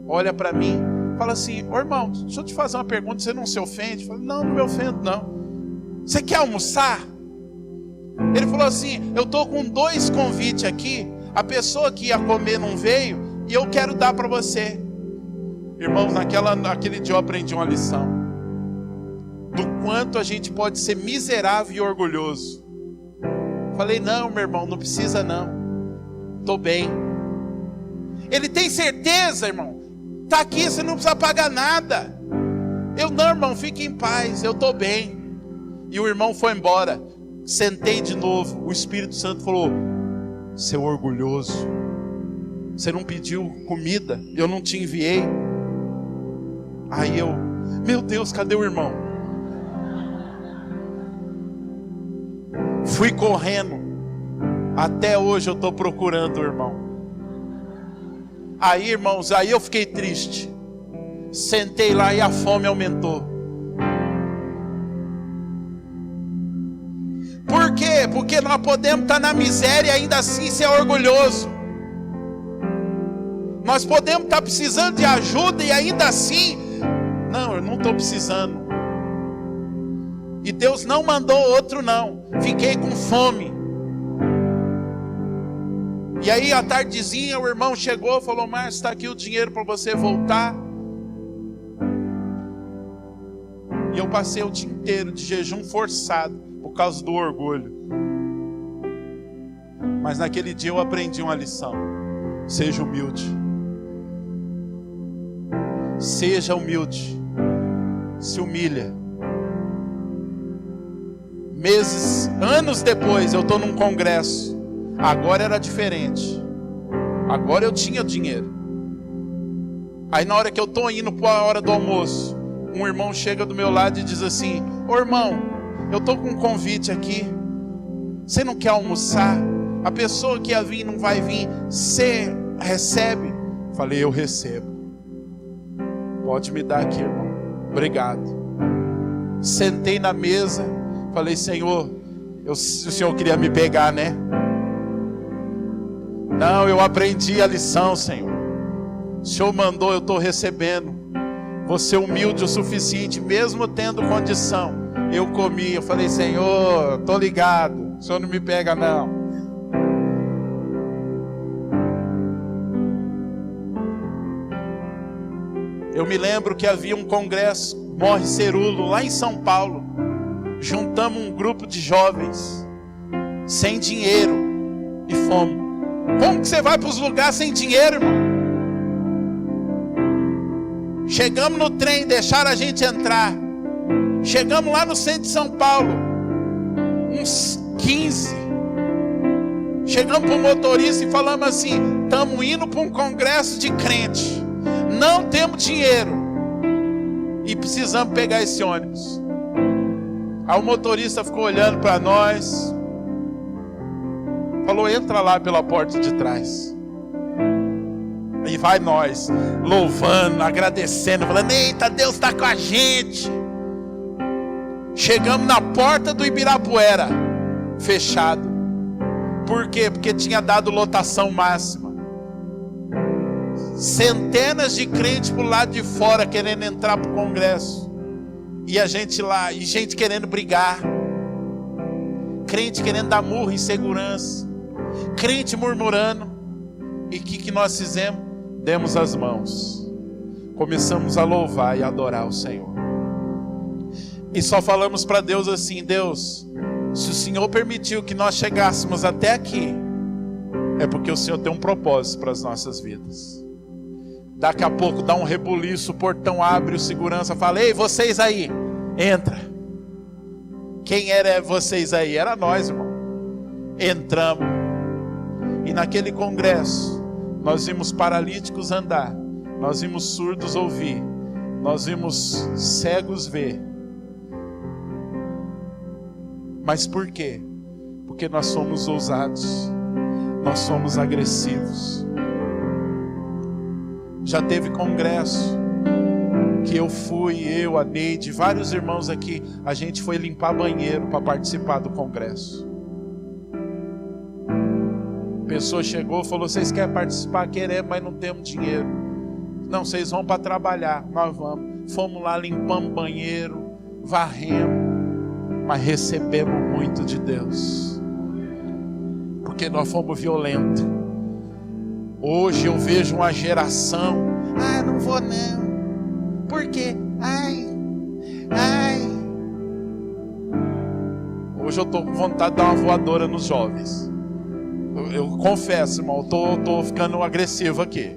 olha para mim, fala assim, ô irmão, deixa eu te fazer uma pergunta, você não se ofende? Eu falei, não me ofendo não. Você quer almoçar? Ele falou assim, eu estou com 2 convites aqui, a pessoa que ia comer não veio, e eu quero dar para você. Irmãos, naquele dia eu aprendi uma lição. Do quanto a gente pode ser miserável e orgulhoso. Falei, não, meu irmão, não precisa não. Estou bem. Ele tem certeza, irmão? Está aqui, você não precisa pagar nada. Eu, não, irmão, fique em paz, eu estou bem. E o irmão foi embora. Sentei de novo. O Espírito Santo falou, seu orgulhoso, você não pediu comida, eu não te enviei. Aí eu, meu Deus, cadê o irmão? Fui correndo. Até hoje eu estou procurando o irmão. Aí, irmãos, aí eu fiquei triste. Sentei lá e a fome aumentou. Por quê? Porque nós podemos estar na miséria e ainda assim ser orgulhoso. Nós podemos estar precisando de ajuda e ainda assim, não, eu não estou precisando. E Deus não mandou outro não. Fiquei com fome. E aí à tardezinha o irmão chegou e falou: Márcio, está aqui o dinheiro para você voltar. E eu passei o dia inteiro de jejum forçado por causa do orgulho. Mas naquele dia eu aprendi uma lição: seja humilde. Seja humilde. Se humilha. Anos depois eu estou num congresso. Agora era diferente. Agora eu tinha dinheiro. Aí na hora que eu estou indo para a hora do almoço, um irmão chega do meu lado e diz assim: ô irmão, eu estou com um convite aqui. Você não quer almoçar? A pessoa que ia vir não vai vir. Você recebe? Falei: eu recebo. Pode me dar aqui, irmão. Obrigado. Sentei na mesa. Falei: Senhor, o Senhor queria me pegar, né? Não, eu aprendi a lição, Senhor. O Senhor mandou, eu estou recebendo. Você humilde o suficiente, mesmo tendo condição. Eu comi, eu falei: Senhor, estou ligado. O Senhor não me pega, não. Eu me lembro que havia um congresso, Morre Cerulo, lá em São Paulo. Juntamos um grupo de jovens, sem dinheiro, e fomos. Como que você vai para os lugares sem dinheiro, irmão? Chegamos no trem, deixaram a gente entrar. Chegamos lá no centro de São Paulo, uns 15. Chegamos para o motorista e falamos assim: estamos indo para um congresso de crente. Não temos dinheiro e precisamos pegar esse ônibus. Aí o motorista ficou olhando para nós, falou: entra lá pela porta de trás. E vai nós, louvando, agradecendo, falando: eita, Deus está com a gente. Chegamos na porta do Ibirapuera, fechado. Por quê? Porque tinha dado lotação máxima. Centenas de crentes pro lado de fora querendo entrar pro congresso. E a gente lá, e gente querendo brigar. Crente querendo dar murro em segurança. Crente murmurando. E o que nós fizemos? Demos as mãos. Começamos a louvar e adorar o Senhor. E só falamos para Deus assim: Deus, se o Senhor permitiu que nós chegássemos até aqui, é porque o Senhor tem um propósito para as nossas vidas. Daqui a pouco dá um rebuliço, o portão abre, o segurança fala: ei, vocês aí, entra. Quem era vocês aí? Era nós, irmão. Entramos. E naquele congresso, nós vimos paralíticos andar, nós vimos surdos ouvir, nós vimos cegos ver. Mas por quê? Porque nós somos ousados, nós somos agressivos. Já teve congresso que eu fui, a Neide, vários irmãos aqui, a gente foi limpar banheiro para participar do congresso. A pessoa chegou e falou: vocês querem participar? Queremos, mas não temos dinheiro. Não, vocês vão para trabalhar. Nós vamos. Fomos lá, limpamos banheiro, varremos, mas recebemos muito de Deus, porque nós fomos violentos. Hoje eu vejo uma geração: ah, não vou não. Por quê? Ai. Hoje eu estou com vontade de dar uma voadora nos jovens. Eu confesso, irmão, eu tô ficando agressivo aqui.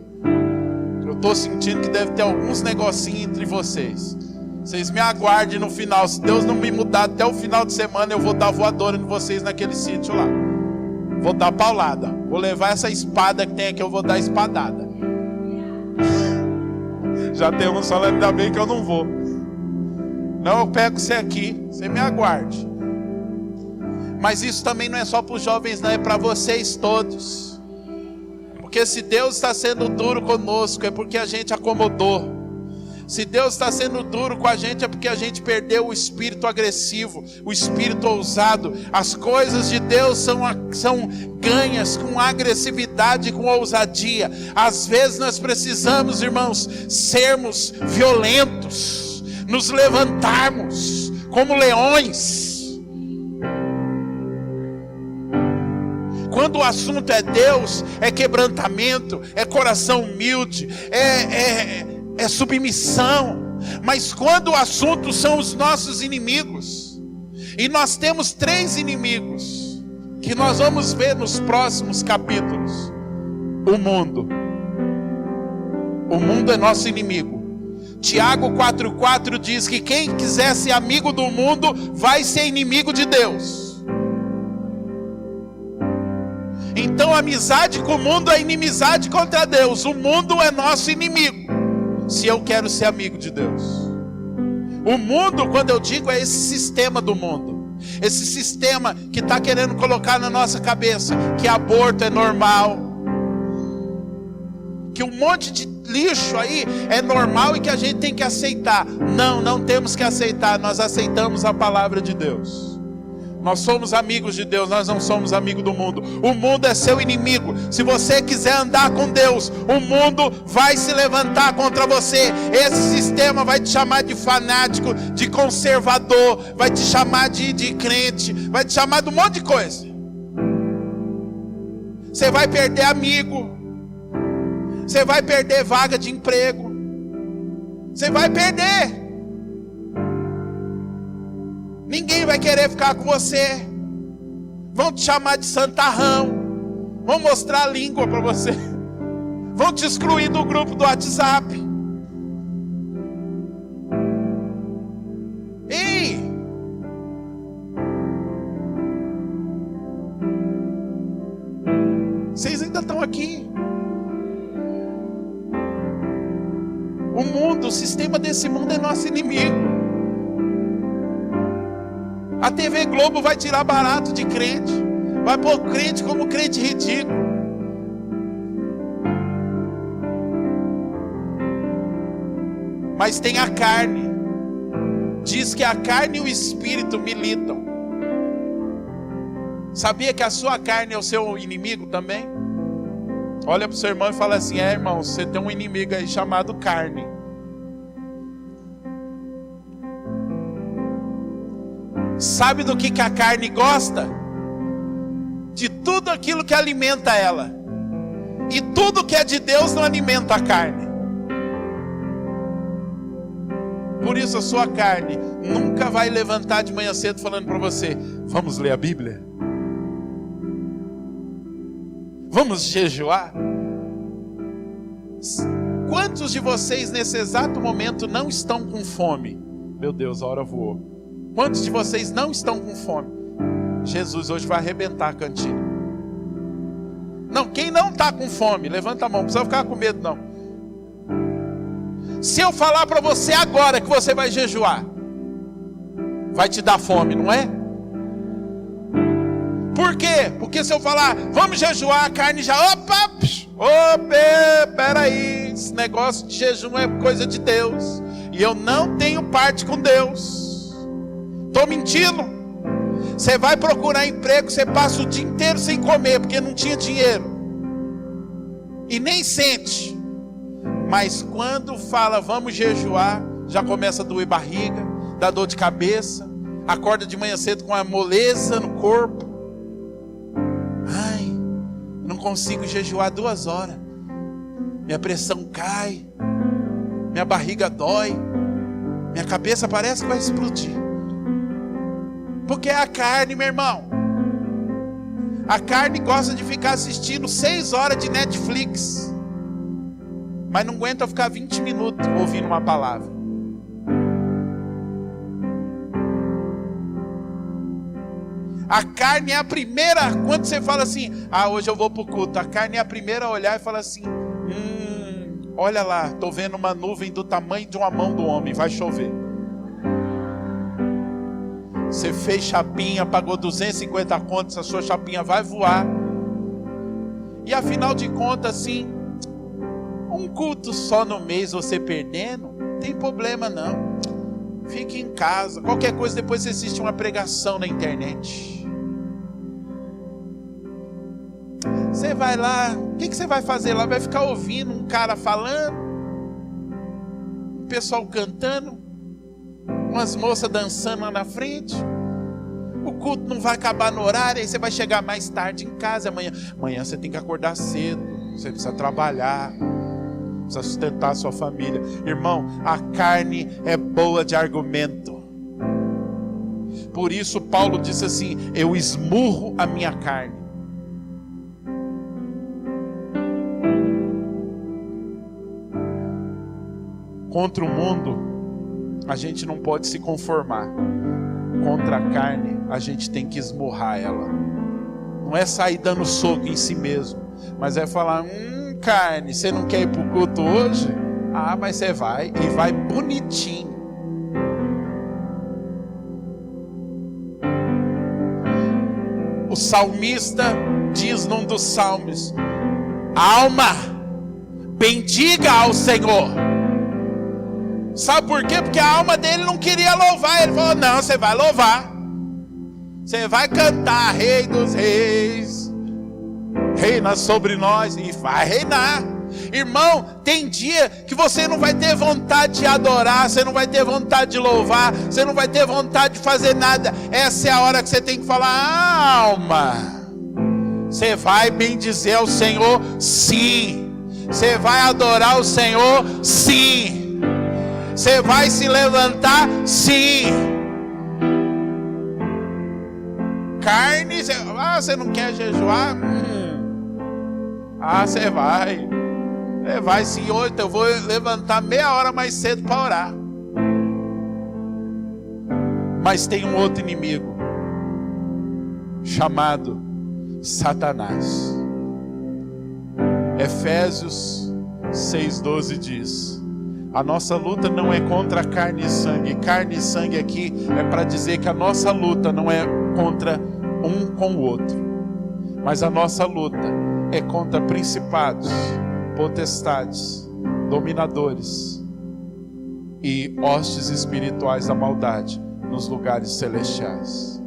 Eu estou sentindo que deve ter alguns negocinhos entre vocês. Vocês me aguardem no final. Se Deus não me mudar até o final de semana, eu vou dar voadora em vocês naquele sítio lá. Vou dar paulada. Vou levar essa espada que tem aqui, eu vou dar espadada. Já tem uns falando: ainda bem que eu não vou. Não, eu pego você aqui, você me aguarde. Mas isso também não é só para os jovens, não, é para vocês todos. Porque Porque se Deus está sendo duro conosco, é porque a gente acomodou. Se Deus está sendo duro com a gente, é porque a gente perdeu o espírito agressivo, o espírito ousado. As coisas de Deus são ganhas com agressividade, com ousadia. Às vezes nós precisamos, irmãos, sermos violentos, nos levantarmos como leões. Quando o assunto é Deus, é quebrantamento, é coração humilde, é submissão. Mas quando o assunto são os nossos inimigos, e nós temos 3 inimigos, que nós vamos ver nos próximos capítulos. O mundo é nosso inimigo. Tiago 4,4 diz que quem quiser ser amigo do mundo, vai ser inimigo de Deus. Então amizade com o mundo é inimizade contra Deus. O mundo é nosso inimigo, se eu quero ser amigo de Deus. O mundo, quando eu digo, é esse sistema do mundo, esse sistema que está querendo colocar na nossa cabeça que aborto é normal, que um monte de lixo aí é normal e que a gente tem que aceitar. Não temos que aceitar. Nós aceitamos a palavra de Deus. Nós somos amigos de Deus, nós não somos amigos do mundo. O mundo é seu inimigo. Se você quiser andar com Deus, o mundo vai se levantar contra você. Esse sistema vai te chamar de fanático, de conservador, vai te chamar de crente, vai te chamar de um monte de coisa. Você vai perder amigo, você vai perder vaga de emprego, você vai perder. Ninguém vai querer ficar com você. Vão te chamar de santarrão, vão mostrar a língua para você, vão te excluir do grupo do WhatsApp. Ei! Vocês ainda estão aqui? O mundo, o sistema desse mundo é nosso inimigo. A TV Globo vai tirar barato de crente, vai pôr crente como crente ridículo. Mas tem a carne. Diz que a carne e o espírito militam. Sabia que a sua carne é o seu inimigo também? Olha para o seu irmão e fala assim: irmão, você tem um inimigo aí chamado carne. Sabe do que a carne gosta? De tudo aquilo que alimenta ela. E tudo que é de Deus não alimenta a carne. Por isso a sua carne nunca vai levantar de manhã cedo falando para você: vamos ler a Bíblia? Vamos jejuar? Quantos de vocês nesse exato momento não estão com fome? Meu Deus, a hora voou. Quantos de vocês não estão com fome? Jesus hoje vai arrebentar a cantina. Não, quem não está com fome, levanta a mão, não precisa ficar com medo não. Se eu falar para você agora que você vai jejuar, vai te dar fome, não é? Por quê? Porque se eu falar, vamos jejuar, a carne já, peraí, esse negócio de jejum é coisa de Deus, e eu não tenho parte com Deus. Estou mentindo? Você vai procurar emprego, você passa o dia inteiro sem comer, porque não tinha dinheiro, e nem sente. Mas quando fala vamos jejuar, já começa a doer barriga, dá dor de cabeça, acorda de manhã cedo com uma moleza no corpo. Ai, não consigo jejuar 2 horas, minha pressão cai, minha barriga dói, minha cabeça parece que vai explodir. Porque é a carne, meu irmão. A carne gosta de ficar assistindo 6 horas de Netflix, mas não aguenta ficar 20 minutos ouvindo uma palavra. A carne é a primeira, quando você fala assim, hoje eu vou para o culto, a carne é a primeira a olhar e falar assim, olha lá, estou vendo uma nuvem do tamanho de uma mão do homem, vai chover. Você fez chapinha, pagou 250 contos, a sua chapinha vai voar. E afinal de contas, assim, um culto só no mês você perdendo, não tem problema não. Fique em casa, qualquer coisa depois você assiste uma pregação na internet. Você vai lá, o que você vai fazer lá? Vai ficar ouvindo um cara falando, um pessoal cantando, umas moças dançando lá na frente. O culto não vai acabar no horário, aí você vai chegar mais tarde em casa. Amanhã você tem que acordar cedo, você precisa trabalhar, precisa sustentar a sua família. Irmão, a carne é boa de argumento. Por isso Paulo disse assim: eu esmurro a minha carne. Contra o mundo, a gente não pode se conformar. Contra a carne, a gente tem que esmurrar ela. Não é sair dando soco em si mesmo, mas é falar: carne, você não quer ir para o culto hoje? Ah, mas você vai, e vai bonitinho. O salmista diz num dos salmos: alma, bendiga ao Senhor. Sabe por quê? Porque a alma dele não queria louvar. Ele falou: não, você vai louvar, você vai cantar, Rei dos Reis, reina sobre nós, e vai reinar. Irmão, tem dia que você não vai ter vontade de adorar, você não vai ter vontade de louvar, você não vai ter vontade de fazer nada. Essa é a hora que você tem que falar: alma, você vai bendizer ao Senhor? Sim. Você vai adorar o Senhor? Sim. Você vai se levantar? Sim. Carne, você não quer jejuar? Você vai. Você vai sim. Hoje eu vou levantar meia hora mais cedo para orar. Mas tem um outro inimigo, chamado Satanás. Efésios 6,12 diz: a nossa luta não é contra carne e sangue. Carne e sangue aqui é para dizer que a nossa luta não é contra um com o outro, mas a nossa luta é contra principados, potestades, dominadores e hostes espirituais da maldade nos lugares celestiais.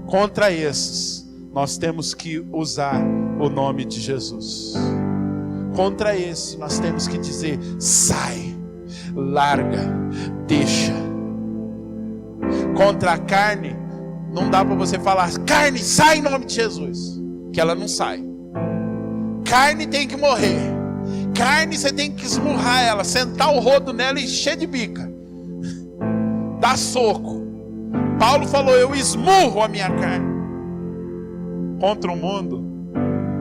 Contra esses nós temos que usar o nome de Jesus. Contra esse nós temos que dizer: sai, larga, deixa. Contra a carne, não dá para você falar: carne, sai em nome de Jesus, que ela não sai. Carne tem que morrer. Carne você tem que esmurrar ela, sentar o rodo nela e encher de bica, dar soco. Paulo falou: eu esmurro a minha carne. Contra o mundo,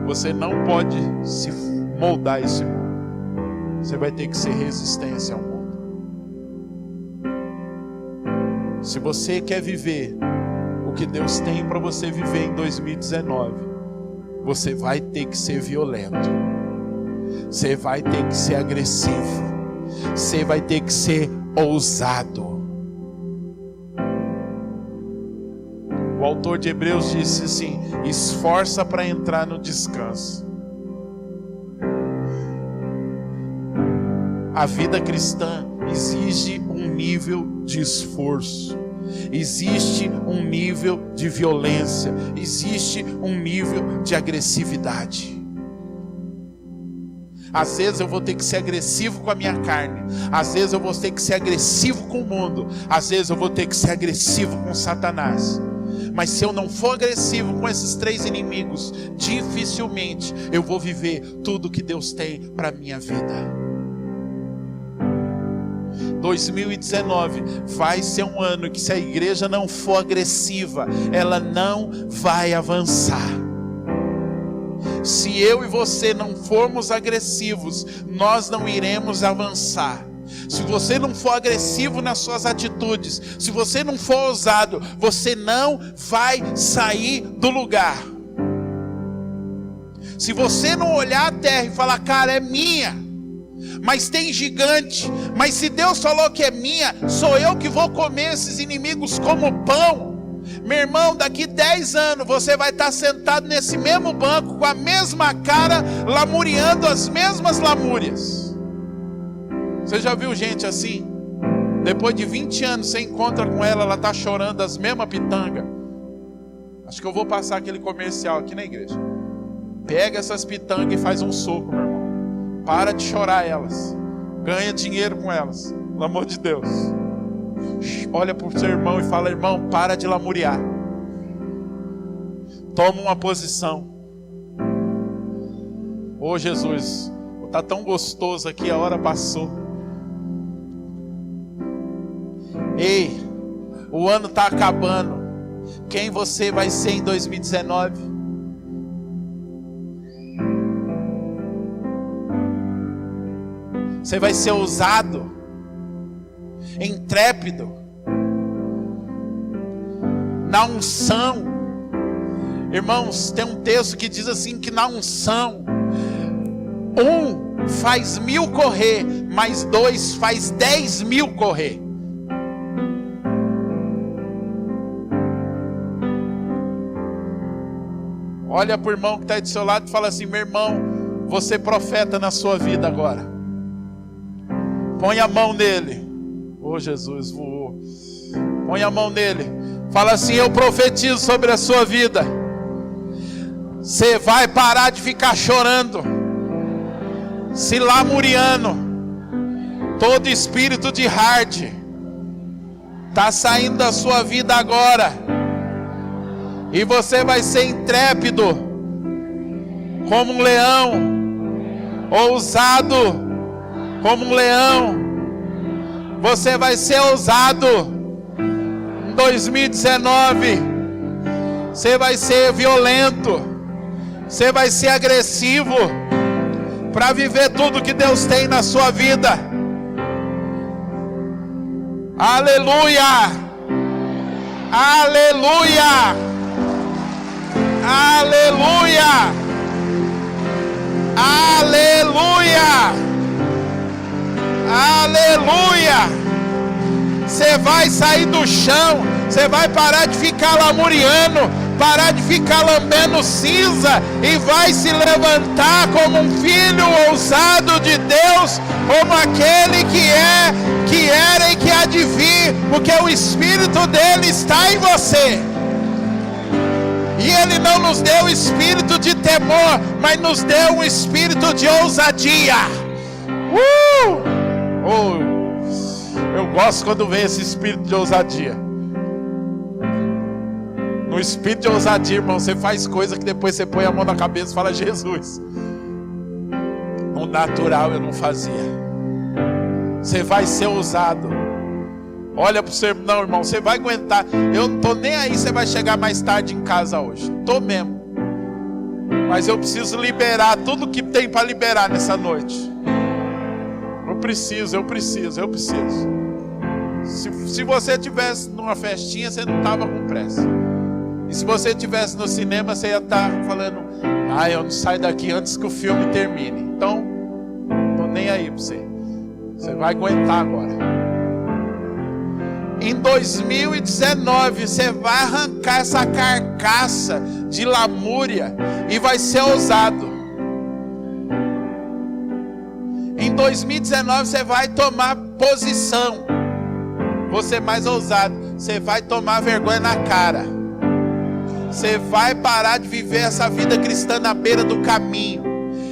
você não pode se moldar esse mundo. Você vai ter que ser resistência ao mundo. Se você quer viver o que Deus tem para você viver em 2019, você vai ter que ser violento, você vai ter que ser agressivo, você vai ter que ser ousado. O autor de Hebreus disse assim: esforça para entrar no descanso. A vida cristã exige um nível de esforço, existe um nível de violência, existe um nível de agressividade. Às vezes eu vou ter que ser agressivo com a minha carne, às vezes eu vou ter que ser agressivo com o mundo, às vezes eu vou ter que ser agressivo com Satanás. Mas se eu não for agressivo com esses três inimigos, dificilmente eu vou viver tudo que Deus tem para a minha vida. 2019 vai ser um ano que, se a igreja não for agressiva, ela não vai avançar. Se eu e você não formos agressivos, nós não iremos avançar. Se você não for agressivo nas suas atitudes, se você não for ousado, você não vai sair do lugar. Se você não olhar a terra e falar: cara, é minha, mas tem gigante, mas se Deus falou que é minha, sou eu que vou comer esses inimigos como pão. Meu irmão, daqui 10 anos você vai estar sentado nesse mesmo banco, com a mesma cara, lamuriando as mesmas lamúrias. Você já viu gente assim? Depois de 20 anos você encontra com ela, ela está chorando as mesmas pitangas. Acho que eu vou passar aquele comercial aqui na igreja. Pega essas pitangas e faz um soco, meu irmão. Para de chorar elas. Ganha dinheiro com elas. Pelo amor de Deus. Olha para o seu irmão e fala: irmão, para de lamuriar. Toma uma posição. Ô Jesus, está tão gostoso aqui, a hora passou. Ei, o ano está acabando. Quem você vai ser em 2019? Você vai ser ousado, intrépido, na unção. Irmãos, tem um texto que diz assim, que na unção, 1 faz 1000 correr, mas 2 faz 10.000 correr. Olha para o irmão que está aí do seu lado e fala assim: meu irmão, você é profeta na sua vida agora. Põe a mão nele. Oh, Jesus, voou. Põe a mão nele. Fala assim: eu profetizo sobre a sua vida. Você vai parar de ficar chorando, se lamuriando. Todo espírito de hard está saindo da sua vida agora. E você vai ser intrépido, como um leão, ousado, como um leão. Você vai ser ousado em 2019. Você vai ser violento, você vai ser agressivo, para viver tudo que Deus tem na sua vida. Aleluia! Aleluia! Aleluia! Aleluia! Aleluia! Você vai sair do chão, você vai parar de ficar lamuriando, parar de ficar lambendo cinza, e vai se levantar como um filho ousado de Deus, como aquele que era e que há de vir, porque o Espírito dele está em você. E Ele não nos deu o espírito de temor, mas nos deu um espírito de ousadia. Oh, eu gosto quando vem esse espírito de ousadia. No espírito de ousadia, irmão, você faz coisa que depois você põe a mão na cabeça e fala: Jesus, no natural eu não fazia. Você vai ser ousado. Olha para o seu irmão, irmão, você vai aguentar. Eu não estou nem aí, você vai chegar mais tarde em casa hoje. Estou mesmo. Mas eu preciso liberar tudo que tem para liberar nessa noite. Eu preciso. Se você estivesse numa festinha, você não estava com pressa. E se você estivesse no cinema, você ia estar falando: eu não saio daqui antes que o filme termine. Então, não estou nem aí para você. Você vai aguentar agora. Em 2019 você vai arrancar essa carcaça de lamúria e vai ser ousado. Em 2019 você vai tomar posição. Você é mais ousado. Você vai tomar vergonha na cara. Você vai parar de viver essa vida cristã na beira do caminho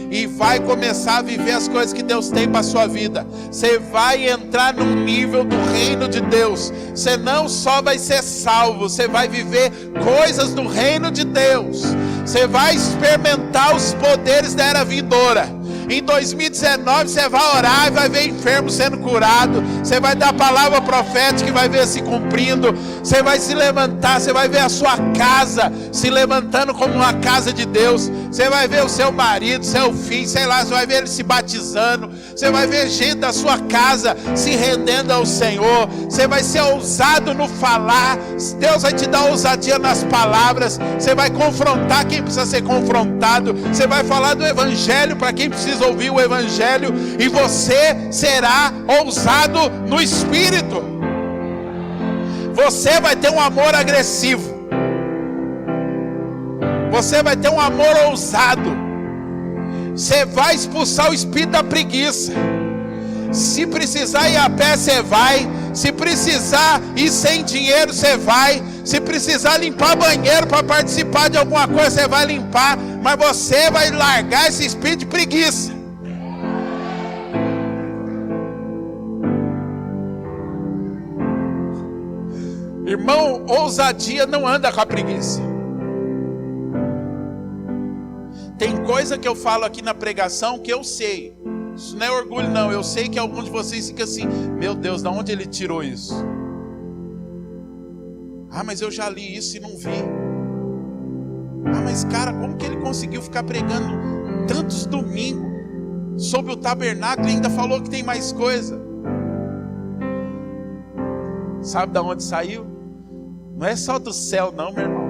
e vai começar a viver as coisas que Deus tem para a sua vida. Você vai entrar num nível do reino de Deus. Você não só vai ser salvo, você vai viver coisas do reino de Deus. Você vai experimentar os poderes da era vindoura. Em 2019 você vai orar e vai ver enfermo sendo curado. Você vai dar a palavra profética e vai ver se cumprindo. Você vai se levantar, você vai ver a sua casa se levantando como uma casa de Deus. Você vai ver o seu marido, seu filho, sei lá, você vai ver ele se batizando. Você vai ver gente da sua casa se rendendo ao Senhor. Você vai ser ousado no falar. Deus vai te dar ousadia nas palavras. Você vai confrontar quem precisa ser confrontado. Você vai falar do Evangelho para quem precisa ouvir o Evangelho. E você será ousado no Espírito. Você vai ter um amor agressivo. Você vai ter um amor ousado. Você vai expulsar o espírito da preguiça. Se precisar ir a pé, você vai. Se precisar ir sem dinheiro, você vai. Se precisar limpar banheiro para participar de alguma coisa, você vai limpar. Mas você vai largar esse espírito de preguiça. Irmão, ousadia não anda com a preguiça. Tem coisa que eu falo aqui na pregação que eu sei. Isso não é orgulho não. Eu sei que alguns de vocês ficam assim: meu Deus, de onde ele tirou isso? Ah, mas eu já li isso e não vi. Ah, mas cara, como que ele conseguiu ficar pregando tantos domingos sobre o tabernáculo e ainda falou que tem mais coisa? Sabe de onde saiu? Não é só do céu não, meu irmão.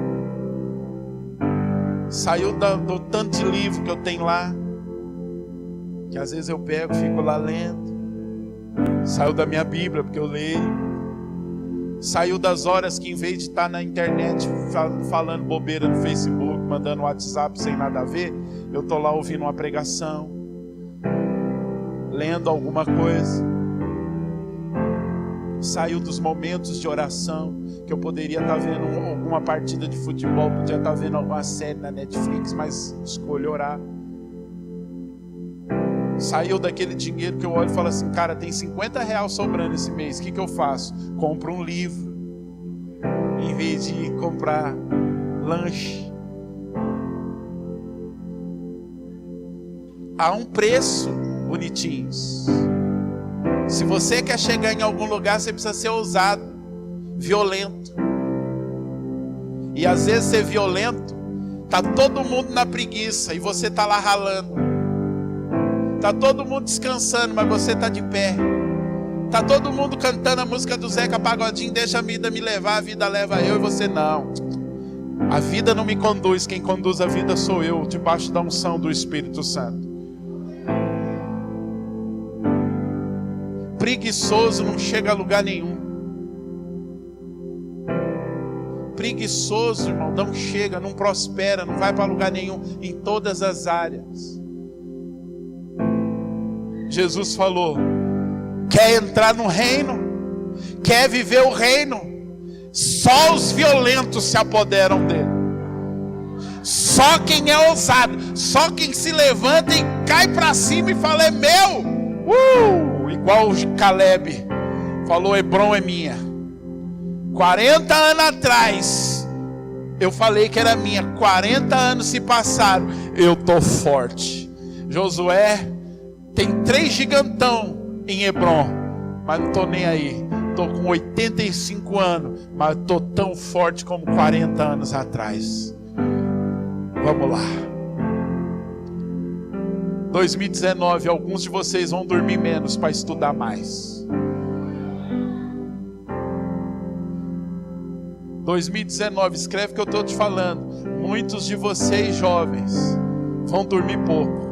Saiu do tanto de livro que eu tenho lá, que às vezes eu pego e fico lá lendo. Saiu da minha Bíblia, porque eu leio. Saiu das horas que, em vez de estar na internet falando bobeira no Facebook, mandando WhatsApp sem nada a ver, eu estou lá ouvindo uma pregação, lendo alguma coisa. Saiu dos momentos de oração, que eu poderia estar vendo alguma partida de futebol, podia estar vendo alguma série na Netflix, mas escolho orar. Saiu daquele dinheiro que eu olho e falo assim: cara, tem R$50 sobrando esse mês, o que eu faço? Compro um livro, em vez de comprar lanche. Há um preço, bonitinhos. Se você quer chegar em algum lugar, você precisa ser ousado, violento. E às vezes ser violento, tá todo mundo na preguiça e você tá lá ralando. Tá todo mundo descansando, mas você tá de pé. Tá todo mundo cantando a música do Zeca Pagodinho: deixa a vida me levar, a vida leva eu, e você não. A vida não me conduz, quem conduz a vida sou eu, debaixo da unção do Espírito Santo. Preguiçoso não chega a lugar nenhum. Preguiçoso, irmão, não chega, não prospera, não vai para lugar nenhum, em todas as áreas. Jesus falou: quer entrar no reino, quer viver o reino, só os violentos se apoderam dele. Só quem é ousado, só quem se levanta e cai para cima e fala: é meu. Igual o Caleb falou: Hebron é minha. 40 anos atrás eu falei que era minha, 40 anos se passaram, eu tô forte. Josué tem 3 gigantão em Hebron, mas não tô nem aí. Tô com 85 anos, mas tô tão forte como 40 anos atrás. Vamos lá. 2019, alguns de vocês vão dormir menos para estudar mais. 2019, escreve o que eu estou te falando. Muitos de vocês jovens vão dormir pouco,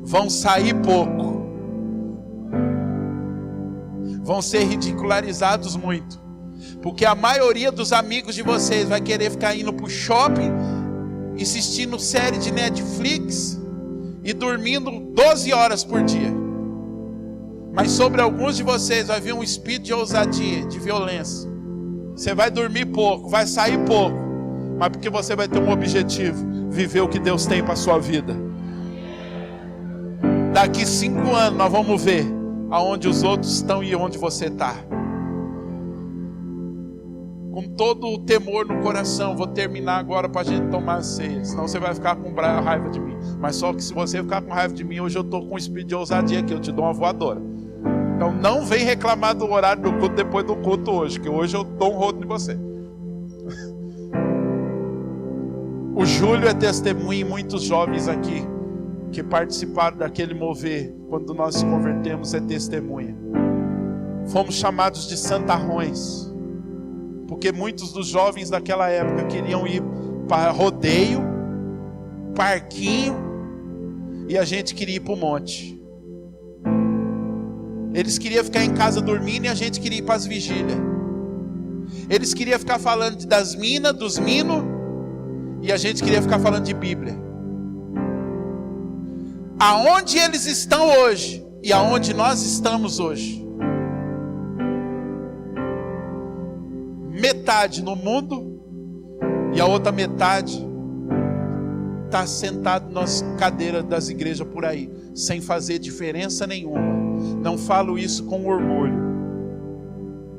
vão sair pouco, vão ser ridicularizados muito, porque a maioria dos amigos de vocês vai querer ficar indo para o shopping, assistindo série de Netflix e dormindo 12 horas por dia. Mas sobre alguns de vocês vai vir um espírito de ousadia, de violência. Você vai dormir pouco, vai sair pouco, mas porque você vai ter um objetivo: viver o que Deus tem para a sua vida. Daqui 5 anos nós vamos ver aonde os outros estão e onde você está. Com todo o temor no coração, vou terminar agora para a gente tomar a ceia, senão você vai ficar com raiva de mim. Mas só que se você ficar com raiva de mim, hoje eu estou com um espírito de ousadia aqui, eu te dou uma voadora. Então não vem reclamar do horário do culto depois do culto hoje, que hoje eu dou um rodo em você. O Júlio é testemunha, e muitos jovens aqui que participaram daquele mover, quando nós nos convertemos, é testemunha. Fomos chamados de santarrões, porque muitos dos jovens daquela época queriam ir para rodeio, parquinho, e a gente queria ir para o monte. Eles queriam ficar em casa dormindo e a gente queria ir para as vigílias. Eles queriam ficar falando das minas, dos minos, E a gente queria ficar falando de Bíblia. Aonde eles estão hoje e aonde nós estamos hoje, metade no mundo e a outra metade está sentado nas cadeiras das igrejas por aí, sem fazer diferença nenhuma. Não falo isso com orgulho,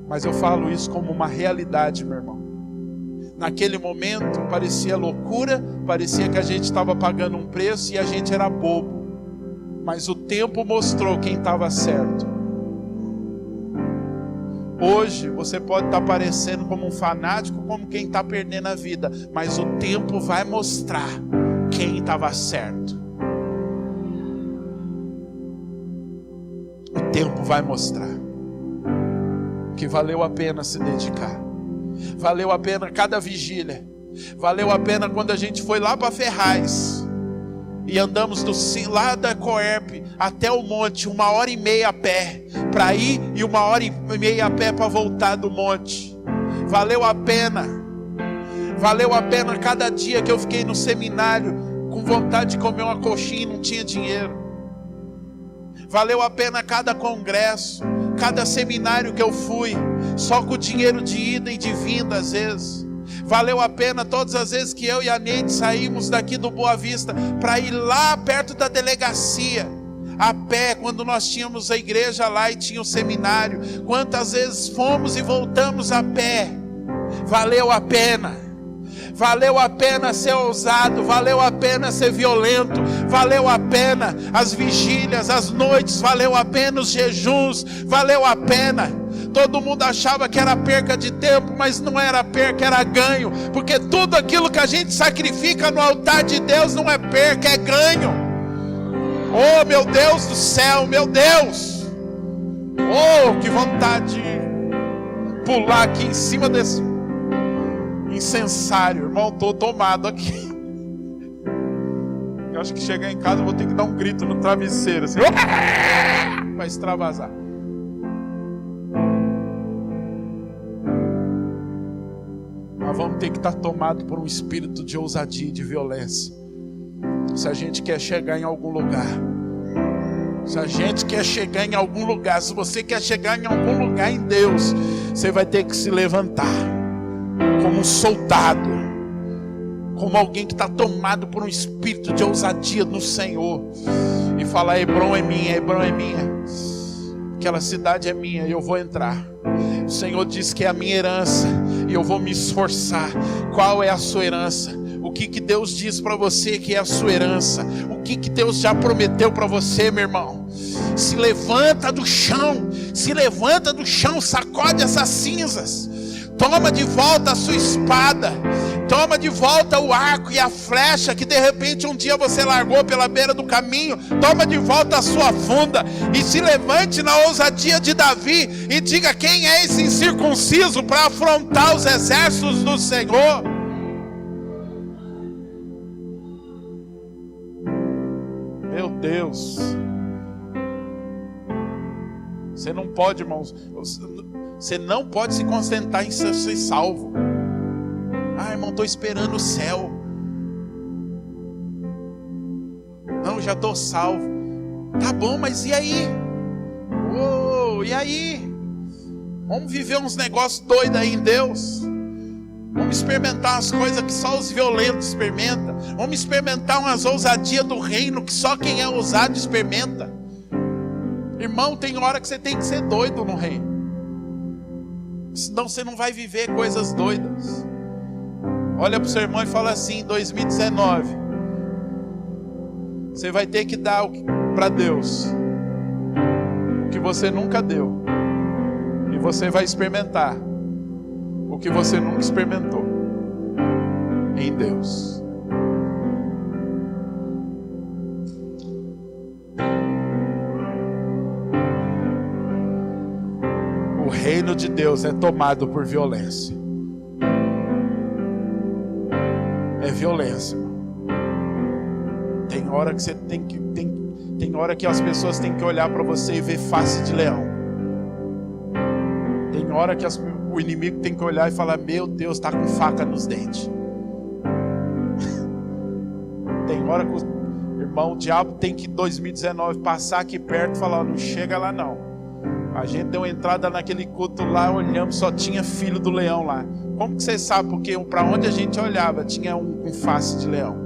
mas eu falo isso como uma realidade, meu irmão. Naquele momento parecia loucura, parecia que a gente estava pagando um preço e a gente era bobo. Mas o tempo mostrou quem estava certo. Hoje você pode estar parecendo como um fanático, como quem está perdendo a vida, mas o tempo vai mostrar quem estava certo. O tempo vai mostrar que valeu a pena se dedicar. Valeu a pena cada vigília. Valeu a pena quando a gente foi lá para Ferraz e andamos lá da Coerp até o monte, 1h30 a pé para ir e 1h30 a pé para voltar do monte. Valeu a pena. Valeu a pena cada dia que eu fiquei no seminário com vontade de comer uma coxinha e não tinha dinheiro. Valeu a pena cada congresso, cada seminário que eu fui, só com dinheiro de ida e de vinda às vezes. Valeu a pena todas as vezes que eu e a Neide saímos daqui do Boa Vista para ir lá perto da delegacia, a pé, quando nós tínhamos a igreja lá e tinha o seminário. Quantas vezes fomos e voltamos a pé. Valeu a pena. Valeu a pena ser ousado, valeu a pena ser violento, valeu a pena as vigílias, as noites, valeu a pena os jejuns, valeu a pena. Todo mundo achava que era perca de tempo, mas não era perca, era ganho, porque tudo aquilo que a gente sacrifica no altar de Deus não é perca, é ganho. Oh, meu Deus do céu, meu Deus! Oh, que vontade de pular aqui em cima desse incensário, irmão, estou tomado aqui. Eu acho que chegar em casa eu vou ter que dar um grito no travesseiro assim, vai extravasar. Nós vamos ter que estar tomado por um espírito de ousadia e de violência, se a gente quer chegar em algum lugar. Se a gente quer chegar em algum lugar, se você quer chegar em algum lugar em Deus, você vai ter que se levantar como um soldado, como alguém que está tomado por um espírito de ousadia no Senhor, e falar: Hebrom é minha, Hebrom é minha, aquela cidade é minha e eu vou entrar. O Senhor diz que é a minha herança e eu vou me esforçar. Qual é a sua herança? O que Deus diz para você que é a sua herança? O que Deus já prometeu para você, meu irmão? Se levanta do chão, se levanta do chão, sacode essas cinzas. Toma de volta a sua espada, toma de volta o arco e a flecha que de repente um dia você largou pela beira do caminho. Toma de volta a sua funda e se levante na ousadia de Davi e diga: quem é esse incircunciso para afrontar os exércitos do Senhor? Meu Deus, você não pode, irmãos, você não pode se concentrar em ser salvo. Ah, irmão, estou esperando o céu. Não, já estou salvo. Tá bom, mas e aí? Oh, e aí? Vamos viver uns negócios doidos aí em Deus. Vamos experimentar as coisas que só os violentos experimentam. Vamos experimentar umas ousadias do reino que só quem é ousado experimenta. Irmão, tem hora que você tem que ser doido no reino, senão você não vai viver coisas doidas. Olha para o seu irmão e fala assim: em 2019 você vai ter que dar para Deus o que você nunca deu, e você vai experimentar o que você nunca experimentou em Deus. O reino de Deus é tomado por violência. É violência. Tem hora que você tem hora que as pessoas têm que olhar para você e ver face de leão. Tem hora que o inimigo tem que olhar e falar: meu Deus, está com faca nos dentes. Tem hora que o diabo tem que em 2019 passar aqui perto e falar, não chega lá não. A gente deu entrada naquele culto lá, olhamos, só tinha filho do leão lá. Como que vocês sabem? Porque para onde a gente olhava tinha um com face de leão.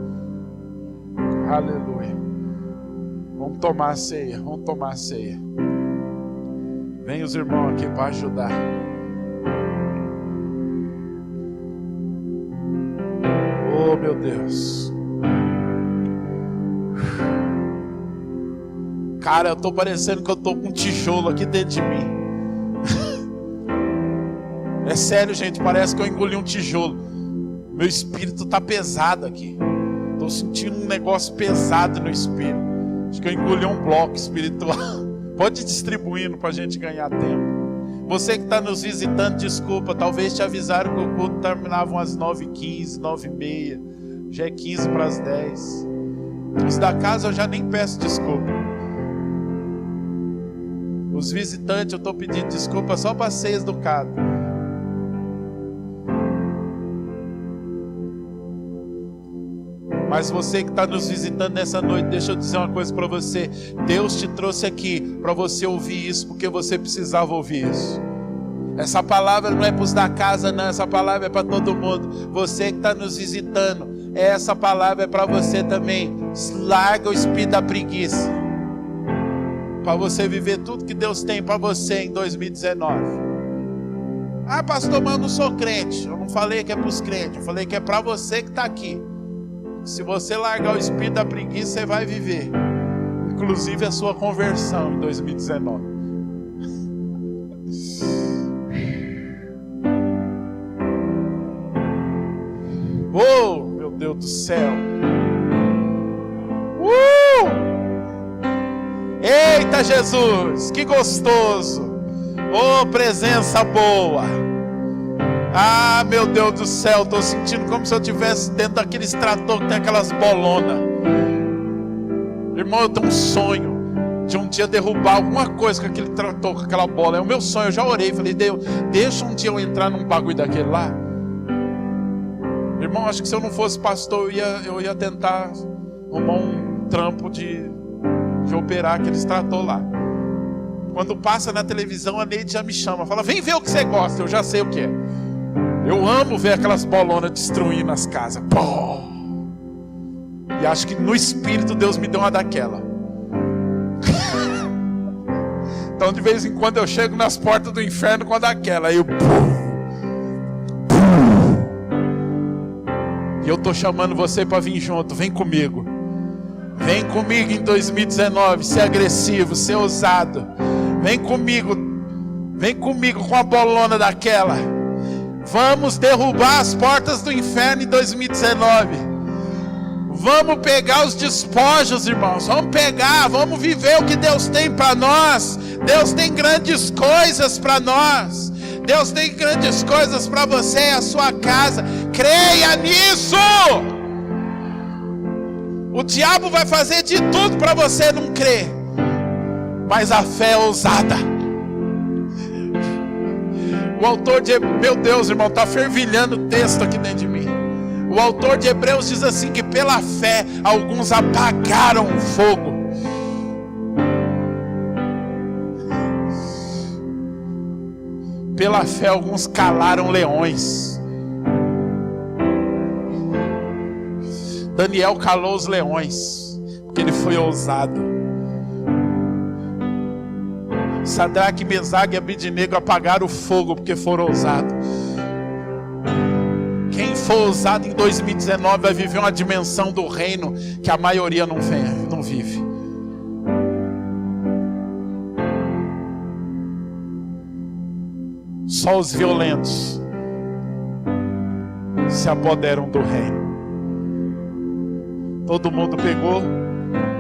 Aleluia. Vamos tomar a ceia, vamos tomar a ceia. Vem os irmãos aqui para ajudar. Oh meu Deus. Cara, eu tô parecendo que eu tô com um tijolo aqui dentro de mim. É sério, gente, parece que eu engoli um tijolo. Meu espírito tá pesado aqui. Tô sentindo um negócio pesado no espírito. Acho que eu engoli um bloco espiritual. Pode ir distribuindo pra gente ganhar tempo. Você que está nos visitando, desculpa, talvez te avisaram que o culto terminava umas 9h15, 9h30. Já é 15 para as 10. Os da casa eu já nem peço desculpa. Os visitantes eu estou pedindo desculpa só para ser educado. Mas você que está nos visitando nessa noite, deixa eu dizer uma coisa para você. Deus te trouxe aqui para você ouvir isso, porque você precisava ouvir isso. Essa palavra não é para os da casa não, essa palavra é para todo mundo. Você que está nos visitando, essa palavra é para você também. Larga o espírito da preguiça, para você viver tudo que Deus tem para você em 2019. Ah, pastor, mas eu não sou crente. Eu não falei que é para os crentes, eu falei que é para você que está aqui. Se você largar o espírito da preguiça, você vai viver, inclusive a sua conversão em 2019. Oh, meu Deus do céu. Eita Jesus, que gostoso. Oh, presença boa. Ah, meu Deus do céu, estou sentindo como se eu estivesse dentro daquele extrator que tem aquelas bolonas. Irmão, eu tenho um sonho de um dia derrubar alguma coisa com aquele trator, com aquela bola. É o meu sonho, eu já orei, falei, Deus, deixa um dia eu entrar num bagulho daquele lá. Irmão, acho que se eu não fosse pastor, eu ia tentar arrumar um trampo de operar aquele extrator lá. Quando passa na televisão, a Neide já me chama, fala, vem ver o que você gosta, eu já sei o que é. Eu amo ver aquelas bolonas destruindo as casas. Pô! E acho que no espírito Deus me deu uma daquela. Então de vez em quando eu chego nas portas do inferno com a daquela. Aí eu... E eu tô chamando você para vir junto. Vem comigo. Vem comigo em 2019. Ser agressivo, ser ousado. Vem comigo. Vem comigo com a bolona daquela. Vamos derrubar as portas do inferno em 2019. Vamos pegar os despojos, irmãos. Vamos pegar, vamos viver o que Deus tem para nós. Deus tem grandes coisas para nós. Deus tem grandes coisas para você e a sua casa. Creia nisso. O diabo vai fazer de tudo para você não crer, mas a fé é ousada. O autor de... Meu Deus, irmão, está fervilhando o texto aqui dentro de mim. O autor de Hebreus diz assim, que pela fé alguns apagaram o fogo. Pela fé alguns calaram leões. Daniel calou os leões, porque ele foi ousado. Sadraque, Mesaque e Abidnego apagaram o fogo porque foram ousados. Quem for ousado em 2019 vai viver uma dimensão do reino que a maioria não vive. Só os violentos se apoderam do reino. Todo mundo pegou.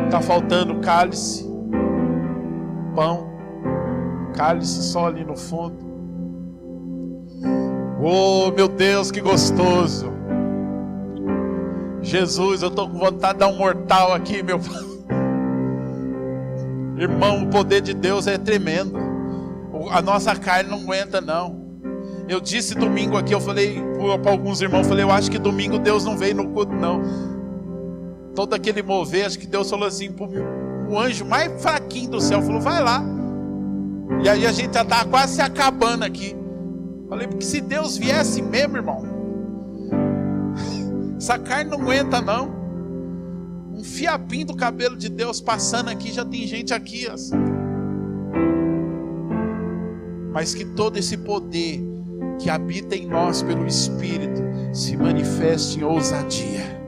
Está faltando cálice, pão. Cálice só ali no fundo. Oh, meu Deus, que gostoso. Jesus, eu estou com vontade de dar um mortal aqui, meu pai. Irmão, o poder de Deus é tremendo. A nossa carne não aguenta, não. Eu disse domingo aqui, eu falei para alguns irmãos, eu acho que domingo Deus não veio no culto, não. todo aquele mover, acho que Deus falou assim para o anjo mais fraquinho do céu, falou, vai lá. E aí a gente já estava quase se acabando aqui. Falei, porque se Deus viesse mesmo, irmão, essa carne não aguenta não. Um fiapinho do cabelo de Deus passando aqui, já tem gente aqui assim. Mas que todo esse poder que habita em nós pelo Espírito se manifeste em ousadia.